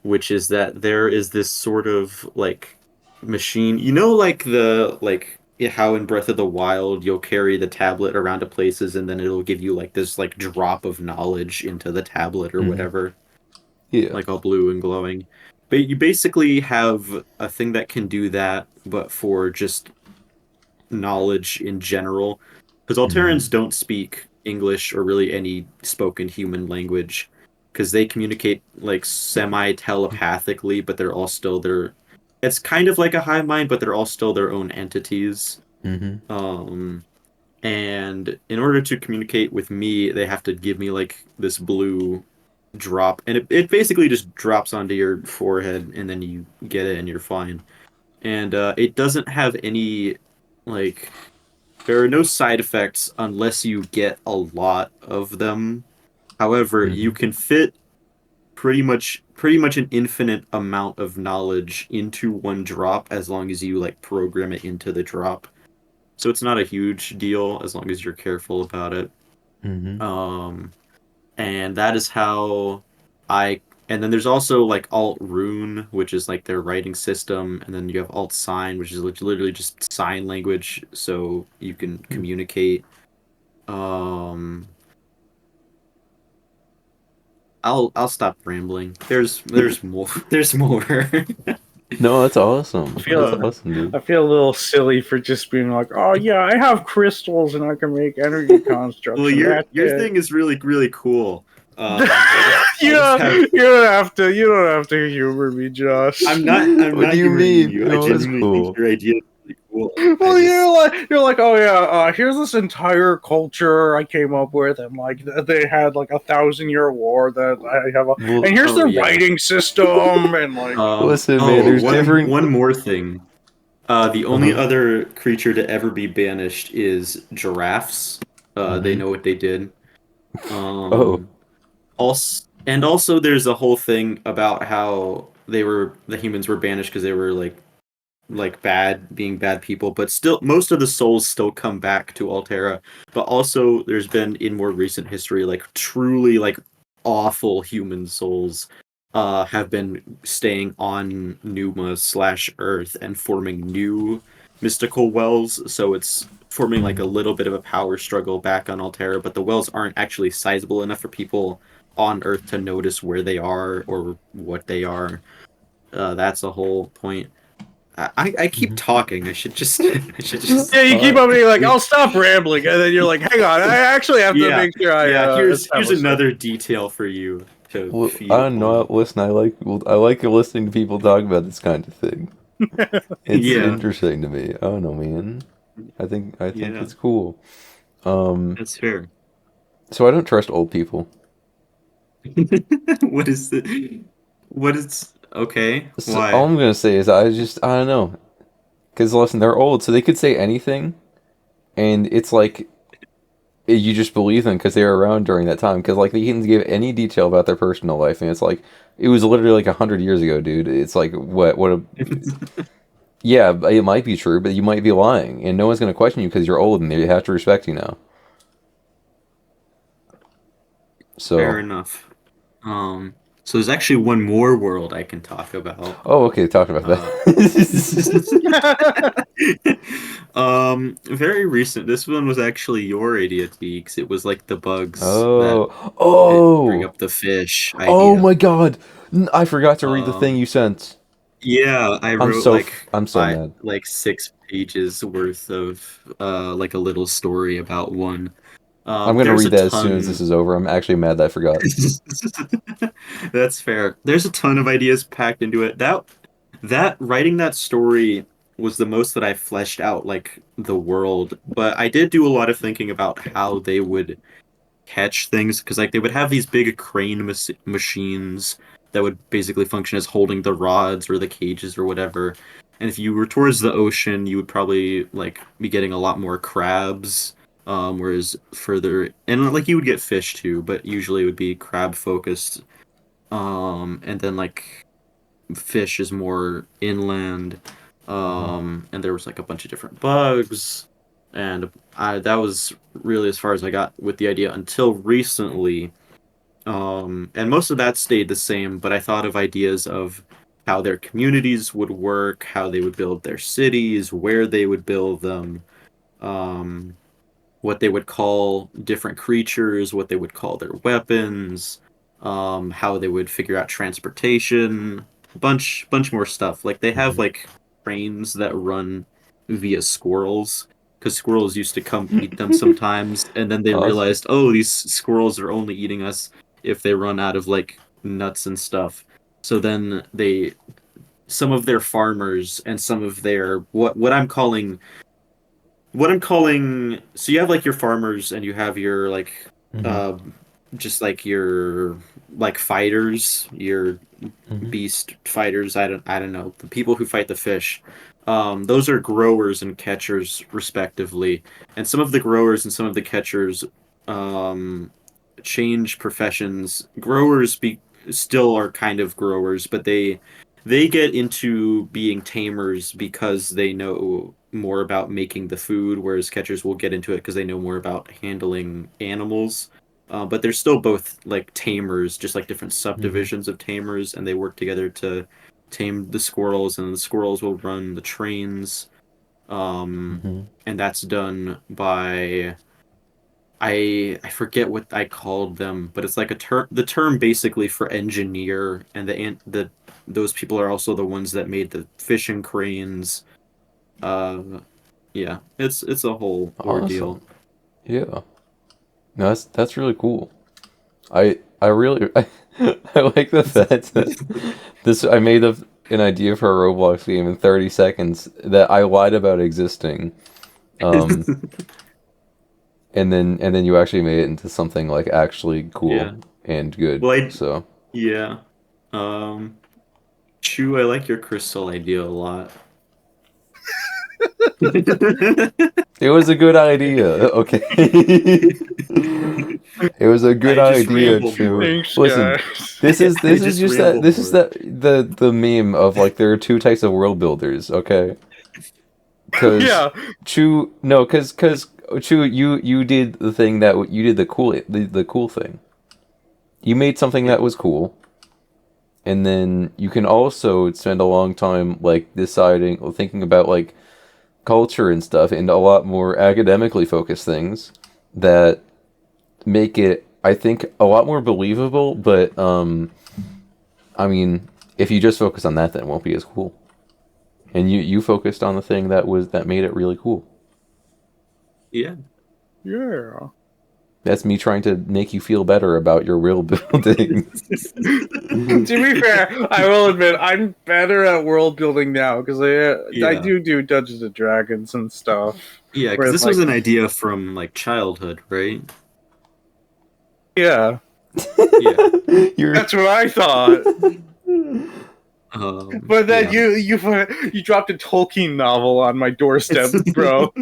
which is that there is this sort of like machine. You know, like how in Breath of the Wild you'll carry the tablet around to places and then it'll give you like this like drop of knowledge into the tablet or Hmm. whatever, Yeah. like all blue and glowing. But you basically have a thing that can do that, but for just knowledge in general. Because Hmm. Alterans don't speak English or really any spoken human language, because they communicate like semi-telepathically, but they're all still their. It's kind of like a hive mind, but they're all still their own entities. Hmm. Um, and in order to communicate with me, they have to give me like this blue drop, and it basically just drops onto your forehead, and then you get it, and you're fine. And it doesn't have any like there are no side effects unless you get a lot of them. However, you Hmm. can fit pretty much an infinite amount of knowledge into one drop as long as you like program it into the drop. So it's not a huge deal as long as you're careful about it. Hmm. Um, and that is how I. And then there's also like Alt Rune, which is like their writing system, and then you have Alt Sign, which is literally just sign language, so you can communicate. Um, I'll stop rambling. There's more. There's more. No, that's I awesome. That's feel awesome, dude. I feel a little silly for just being like, oh yeah, I have crystals and I can make energy constructs Well, and your that's your it. thing is really cool. I just have. You don't have to humor me, Josh. I'm What do not you humoring mean? you. I No, it's genuinely think cool. your idea is really cool. I Well, just you're like, oh yeah, here's this entire culture I came up with, and like they had like 1,000 year war that I have, Well, and here's oh the yeah. writing system, and like listen, man. Oh, There's one different. one more thing. The only Uh-huh. other creature to ever be banished is giraffes. They Hmm. know what they did. Oh. Also there's a whole thing about how the humans were banished because they were like being bad people, but still most of the souls still come back to Altera. But also there's been in more recent history like truly like awful human souls have been staying on Numa slash Earth and forming new mystical wells. So it's forming like a Mhm. little bit of a power struggle back on Altera, but the wells aren't actually sizable enough for people on Earth to notice where they are or what they are. That's the whole point. I keep Mhm. talking. I should just yeah, you keep stop. on being like, We I'll stop rambling, and then you're like, hang on, I actually have to yeah make sure I yeah. Here's establish something. another detail for you to Well, I feed don't know. upon. Listen, I like listening to people talk about this kind of thing. It's Yeah interesting to me. I don't know, man. I think yeah. it's cool. Um, That's fair. so I don't trust old people. What is the what is okay? So all Why? I'm gonna say is I don't know. Because listen, they're old, so they could say anything, and it's like you just believe them because they were around during that time. Because like they can give any detail about their personal life, and it's like it was literally like 100 years ago, dude. It's like what a yeah, it might be true, but you might be lying, and no one's gonna question you because you're old and they have to respect you now. Fair So, enough. So there's actually one more world I can talk about. oh, okay, talking about Uh, that. very recent. This one was actually your idea, Teeks. It was like the bugs that Oh, bring oh, up the fish oh idea. my God! I forgot to read the thing Um, you sent. yeah, I wrote like I'm so I mad. like 6 pages worth of like a little story about one. I'm gonna There's read a that as soon as ton. this is over. I'm actually mad that I forgot. That's fair. There's a ton of ideas packed into it. That writing that story was the most that I fleshed out like the world, but I did do a lot of thinking about how they would catch things because like they would have these big crane machines that would basically function as holding the rods or the cages or whatever. And if you were towards the ocean, you would probably like be getting a lot more crabs. Whereas further and like you would get fish too, but usually it would be crab focused. And then like fish is more inland. and there was like a bunch of different bugs, and that was really as far as I got with the idea until recently. And most of that stayed the same, but I thought of ideas of how their communities would work, how they would build their cities, where they would build them, um, what they would call different creatures, what they would call their weapons, how they would figure out transportation, bunch more stuff. Like they have like trains that run via squirrels because squirrels used to come eat them sometimes, and then they Awesome. realized, oh, these squirrels are only eating us if they run out of like nuts and stuff. So then some of their farmers and some of their what I'm calling so you have like your farmers and you have your like um just like your like fighters, your beast fighters, I don't know, the people who fight the fish. Those are growers and catchers respectively. And some of the growers and some of the catchers um change professions. Growers be still are kind of growers, but they get into being tamers because they know more about making the food, whereas catchers will get into it because they know more about handling animals. But they're still both like tamers, just like different subdivisions of tamers, and they work together to tame the squirrels, and the squirrels will run the trains. And that's done by I forget what I called them, but it's like a term. The term basically for engineer, and the those people are also the ones that made the fishing cranes. Uh, yeah, it's a whole ordeal. Awesome. Yeah. No, that's really cool. I really I like the fact that I made an idea for a Roblox game in 30 seconds that I lied about existing. Um, and then you actually made it into something like actually cool Yeah. and good. Well, So yeah. Um, Chew, I like your crystal idea a lot. it was a good idea. Okay. It was a good I just idea, ramble Chu. more. Thanks, Listen, guys. this is I this is just just ramble more. the meme of like there are two types of world builders, okay? Because Yeah. Chu, no, because Chu, you did the thing that you did the cool thing. You made something Yeah. that was cool, and then you can also spend a long time like deciding or thinking about like culture and stuff and a lot more academically focused things that make it, I think, a lot more believable. But I mean, if you just focus on that, then it won't be as cool. And you focused on the thing that made it really cool. Yeah. Yeah. That's me trying to make you feel better about your real building. To be fair, I will admit I'm better at world building now because I Yeah. do Dungeons and Dragons and stuff. Yeah, because Whereas, this was an idea from like childhood, right? yeah, Yeah. You're that's what I thought. But then Yeah. you dropped a Tolkien novel on my doorstep, bro.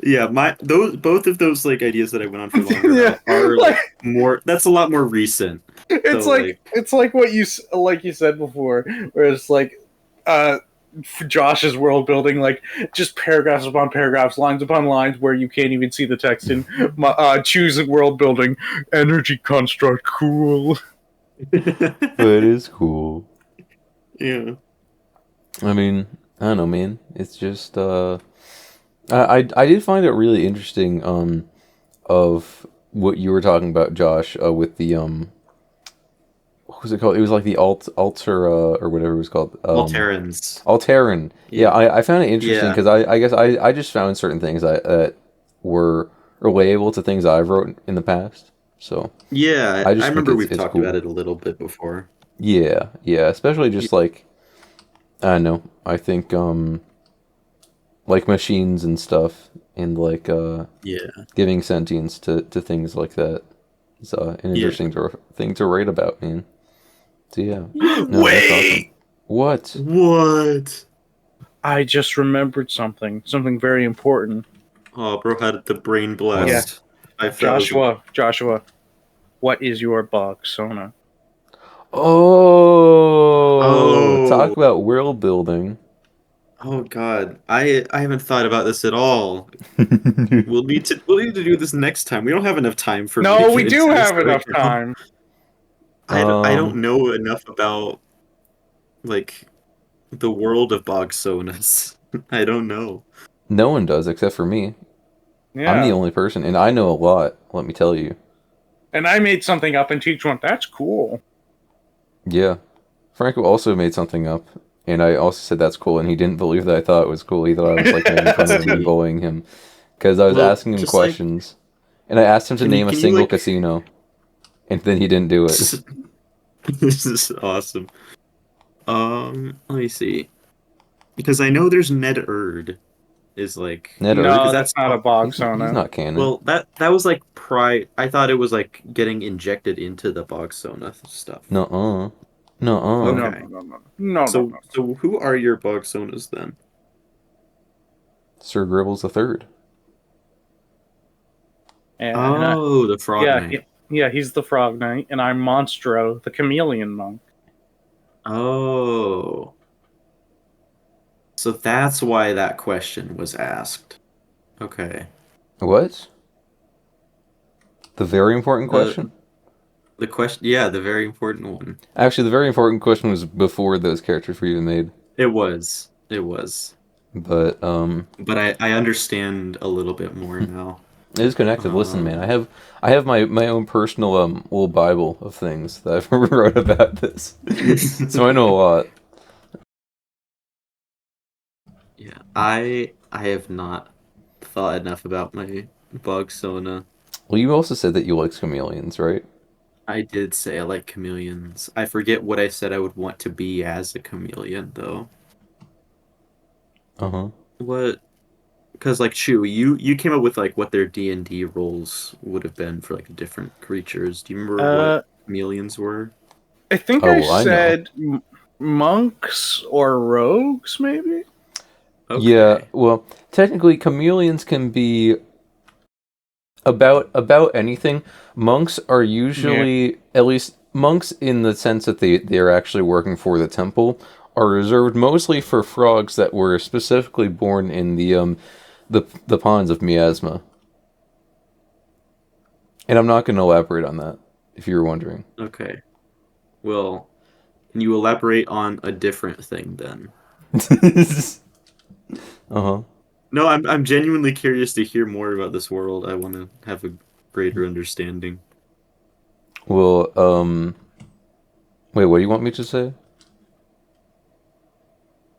Yeah, those both of those like ideas that I went on for longer Yeah, are like, more. That's a lot more recent. it's So like it's like what you said before, where it's like for Josh's world building, like just paragraphs upon paragraphs, lines upon lines, where you can't even see the text in. Choose world building, energy construct, cool. but it is cool. Yeah. I mean, I don't know, man. It's just I did find it really interesting of what you were talking about, Josh, with the what was it called? It was like the alter or whatever it was called. Alterans. Alteran. Yeah, Yeah. I found it interesting Yeah. because I guess I just found certain things that were relatable to things I've wrote in the past. So Yeah, I I just think remember we've it's talked about cool. it a little bit before. Yeah, yeah, especially Y- just like I don't know. I think like machines and stuff and like Yeah. giving sentience to things like that is an Yeah. interesting thing to write about, man. So yeah, Yeah. no, that's awesome. What? What? I just remembered something very important. Oh, bro had the brain Yeah, blast. 5,000. Joshua, what is your bug, Sona? Oh, talk Oh. about world building. Oh God, I haven't thought about this at all. We'll need to do this next time. We don't have enough time for me to No, we get do into this have right enough now. time. I don't know enough about like the world of bog sonas. I don't know. No one does except for me. I'm the Yeah. only person, and I know a lot. Let me tell you. And I made something up, and Teach went, "That's cool." Yeah, Franco also made something up, and I also said that's cool, and he didn't believe that I thought it was cool. He thought I was like making fun of him and See, bullying him because I was well, asking him just like questions, and I asked him to name a can you single like casino, and then he didn't do it. this is awesome. Let me see. Because I know there's Ned Erd is like Ned because No, Erd, that's that's not a oh, bog he's sona. not canon. well that was like I thought it was like getting injected into the bog sona stuff. Nuh-uh, nuh-uh. No, Okay. no, no, no, no, no, no. So who are your bog sonas then? Sir Gribbles the Third. And Oh, the Frog yeah, Knight. yeah, he's the Frog Knight, and I'm Monstro, the Chameleon Monk. Oh. So that's why that question was asked. Okay. What? The very important The question? the question, yeah, the very important one. Actually, the very important question was before those characters were even made. It was. It was. But But I understand a little bit more now. it is connected. Listen, man, Um, I have my own personal little Bible of things that I've wrote about this, so I know a lot. yeah, I have not thought enough about my bug sona. Well, you also said that you like chameleons, right? I did say I like chameleons. I forget what I said I would want to be as a chameleon though. Uh huh. What? Because like Shu, you came up with like what their D&D roles would have been for like different creatures. Do you remember what Uh, chameleons were? I think Oh I well, I know. said monks or rogues, maybe. Yeah. Okay. Well, technically, chameleons can be about anything. Monks are Yeah. usually, at least monks in the sense that they're actually working for the temple, are reserved mostly for frogs that were specifically born in the ponds of Miasma. And I'm not going to elaborate on that if you were wondering. Okay. Well, can you elaborate on a different thing then? Uh-huh. No, I'm genuinely curious to hear more about this world. I want to have a greater understanding. Well, wait, what do you want me to say?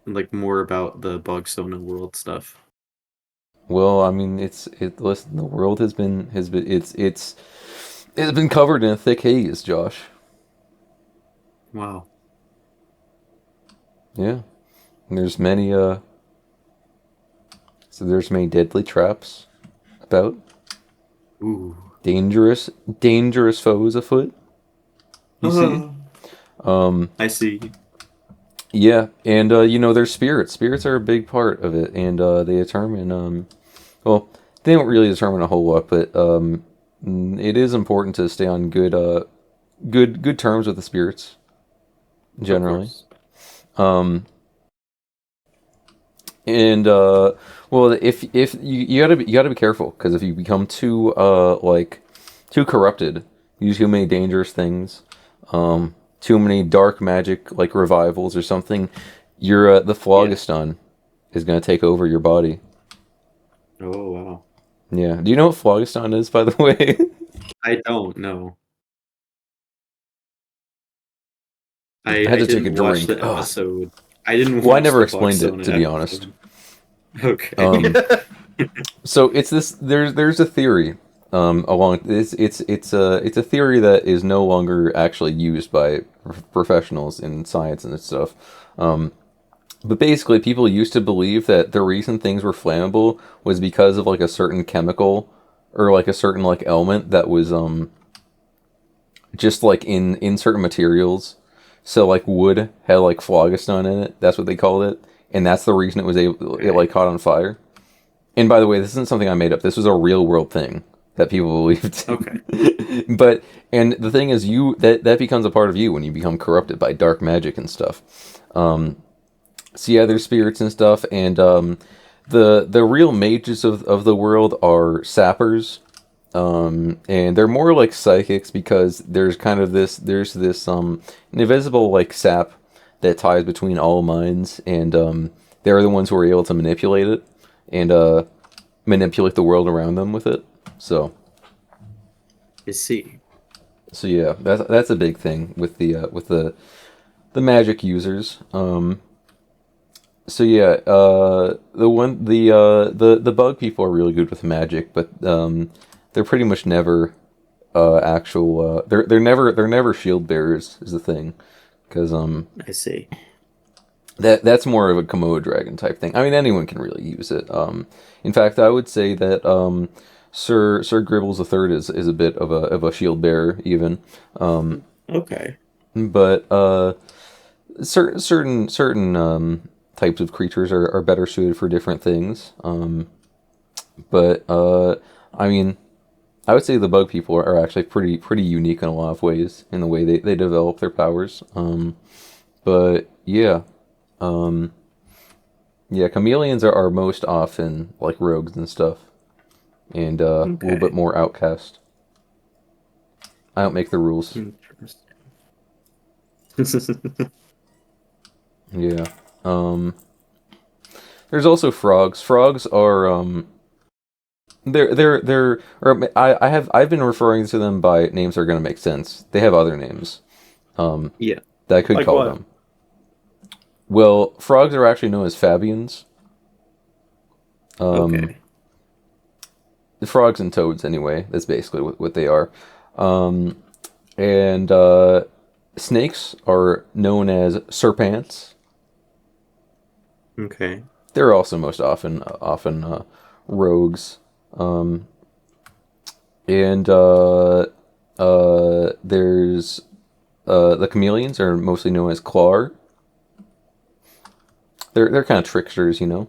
Like more about the Bogsona world stuff. Well, I mean, listen, the world has been it's been covered in a thick haze, Josh. Wow. Yeah. And there's many deadly traps about. Ooh. Dangerous foes afoot. You see? Um, I see. yeah, and there's spirits. Spirits are a big part of it, and they determine well, they don't really determine a whole lot, but it is important to stay on good terms with the spirits Of generally. course. Um, and well, if you gotta be careful because if you become too corrupted, use too many dangerous things, too many dark magic like revivals or something, the Yeah. phlogiston is gonna take over your body. Oh, wow. Yeah. Do you know what phlogiston is, by the way? I don't know. I had I to take a didn't watch drink. the Ugh. episode. I didn't Well, I watch never the explained it, Bogsona to be honest. episode. Okay. Um, so it's this. There's a theory. Along it's a theory that is no longer actually used by professionals in science and stuff. But basically, people used to believe that the reason things were flammable was because of like a certain chemical or like a certain like element that was just like in certain materials. So like wood had like phlogiston in it. That's what they called it, and that's the reason it Okay. like caught on fire. And by the way, this isn't something I made up. This was a real world thing that people believed. Okay. But and the thing is, that becomes a part of you when you become corrupted by dark magic and stuff. So yeah, there's spirits and stuff, and the real mages of the world are sappers, and they're more like psychics because there's this invisible like sap that ties between all minds, and they're the ones who are able to manipulate it and manipulate the world around them with it. So I see. so yeah, that's a big thing with the magic users. So yeah, the bug people are really good with magic, but they're pretty much never actual. They're never shield bearers is the thing, because I see. that's more of a Komodo dragon type thing. I mean, anyone can really use it. In fact, I would say that Sir Gribbles the Third is a bit of a shield bearer even. Okay. But certain types of creatures are better suited for different things. But I mean, I would say the bug people are actually pretty unique in a lot of ways in the way they develop their powers. But yeah, yeah, chameleons are most often like rogues and stuff, and a little bit Okay. more outcast. I don't make the rules. Interesting. Yeah. There's also frogs. Frogs are they're or I've been referring to them by names that are gonna make sense. They have other names Yeah. that I could Like call what? them. Well, frogs are actually known as Fabians. Um, Okay. the frogs and toads, anyway. That's basically what they are. Um, and snakes are known as serpents. Okay. They're also most often rogues. Um, and there's the chameleons are mostly known as Clar. They're kind of tricksters, you know.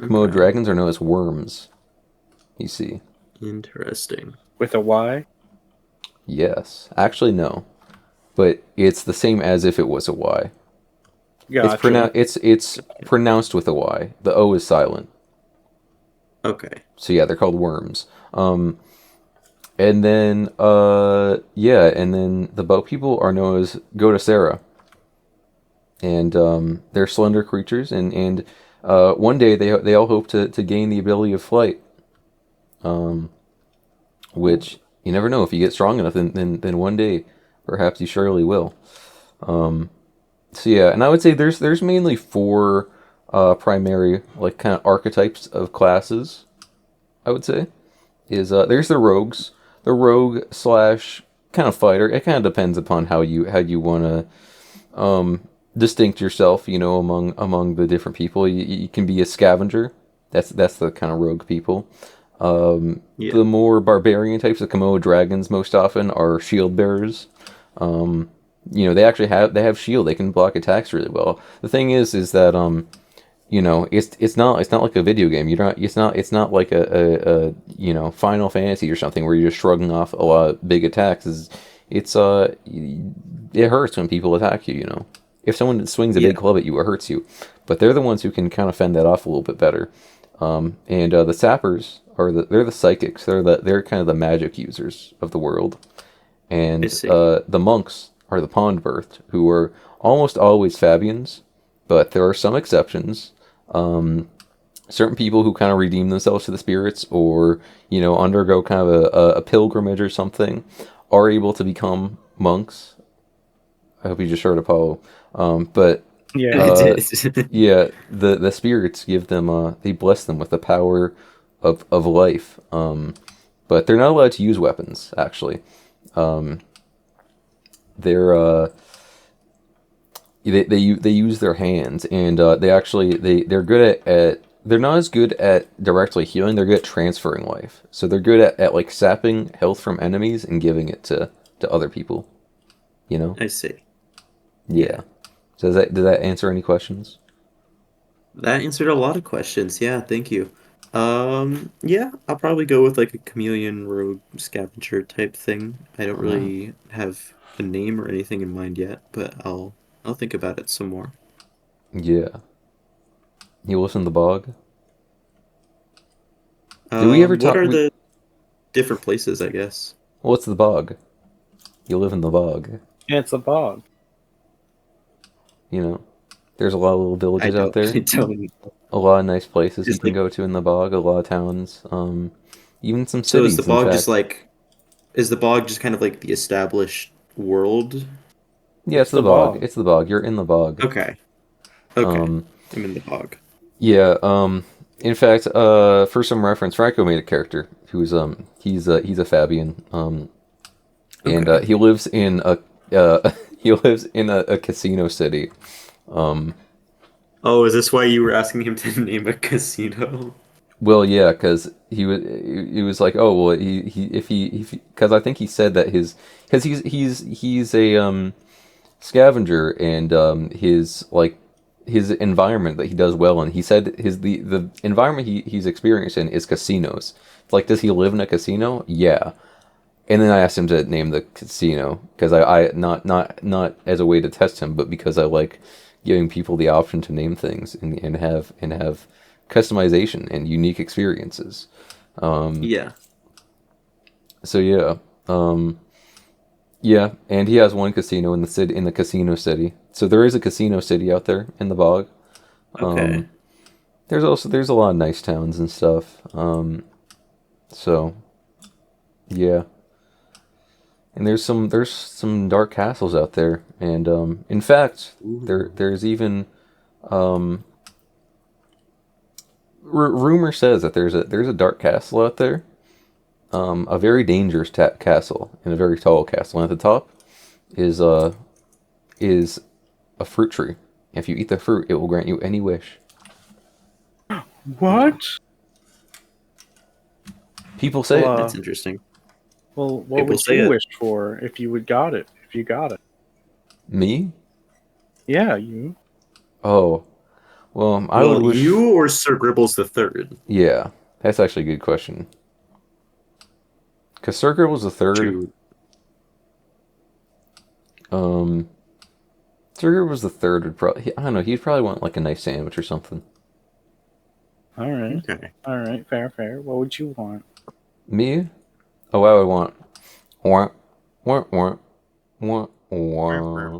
Komodo Okay. dragons are known as worms. You see. Interesting. With a Y? Yes. Actually, no. But it's the same as if it was a Y. Gotcha. It's pronounced with a Y. The O is silent. Okay. So yeah, they're called worms. And then and then the boat people are known as Godacera. And they're slender creatures, and one day they all hope to gain the ability of flight. Which you never know, if you get strong enough, then one day perhaps you surely will. So yeah, and I would say there's mainly four primary like kind of archetypes of classes. I would say is there's the rogues, the rogue slash kind of fighter. It kind of depends upon how you want to distinct yourself, you know, among the different people. You can be a scavenger. That's the kind of rogue people. Yeah. The more barbarian types of Komodo dragons most often are shield bearers. You know, they have shield. They can block attacks really well. The thing is that you know, it's not like a video game. You're not it's not like a you know, Final Fantasy or something where you're just shrugging off a lot of big attacks. It hurts when people attack you. You know, if someone swings a big Yeah. club at you, it hurts you. But they're the ones who can kind of fend that off a little bit better. And the sappers they're the psychics. They're kind of the magic users of the world. I And see. the monks are the pond birthed, who are almost always Fabians, but there are some exceptions. Certain people who kind of redeem themselves to the spirits, or you know, undergo kind of a pilgrimage or something, are able to become monks. I hope you just heard Apollo. But I Yeah. uh, did. yeah, the spirits give them they bless them with the power of life. But they're not allowed to use weapons. Actually, they're they use their hands, and they're good at they're not as good at directly healing. They're good at transferring life. So they're good at like sapping health from enemies and giving it to other people. You know? I see. Yeah. Yeah. So does that answer any questions? That answered a lot of questions. Yeah, thank you. Yeah, I'll probably go with like a chameleon rogue scavenger type thing. I don't Alright. really have a name or anything in mind yet, but I'll think about it some more. Yeah. He lives in the bog. Did we ever What talk? are the different places, I guess? What's the bog? You live in the bog. Yeah, it's a bog. You know, there's a lot of little I villages out don't there. really don't. A lot of nice places you Just can like go to in the bog. A lot of towns. Even some so is the cities. In bog just fact. like is the bog just kind of like the established world? Yeah, It's it's the the bog. bog. It's the bog. You're in the bog. Okay. Okay. Um, I'm in the bog. yeah. In fact, for some reference, Franco made a character who's he's a Fabian. And Okay. he lives in a he lives in a casino city. Um, Oh, is this why you were asking him to name a casino? well, yeah, because he was like, oh well, he if he because I think he said that his because he's a scavenger and his like his environment that he does well in. He said the environment he's experienced in is casinos. Like, does he live in a casino? Yeah. And then I asked him to name the casino because I not as a way to test him, but because I like giving people the option to name things and have customization and unique experiences. Um, Yeah. so yeah, um, yeah, and he has one casino in the casino city. So there is a casino city out there in the bog. Okay. Um, there's a lot of nice towns and stuff. So yeah. And there's some dark castles out there, and in fact, Ooh. there's even um, rumor says that there's a dark castle out there, a very dangerous castle and a very tall castle. And at the top is is a fruit tree. If you eat the fruit, it will grant you any wish. What? People say Well, it. That's interesting. well, what People would say you it. wish for if you would got it? If you got it? Me? Yeah, you. Oh, well, I would Well, wish. you or Sir Gribbles the Third? Yeah, that's actually a good question. Cause Circle was the third. True. Um, Sugar was the third. Would probably I don't know. He'd probably want like a nice sandwich or something. All right. Okay. All right. Fair, fair. What would you want? Me? Oh, I would want wah wah wah wah wah.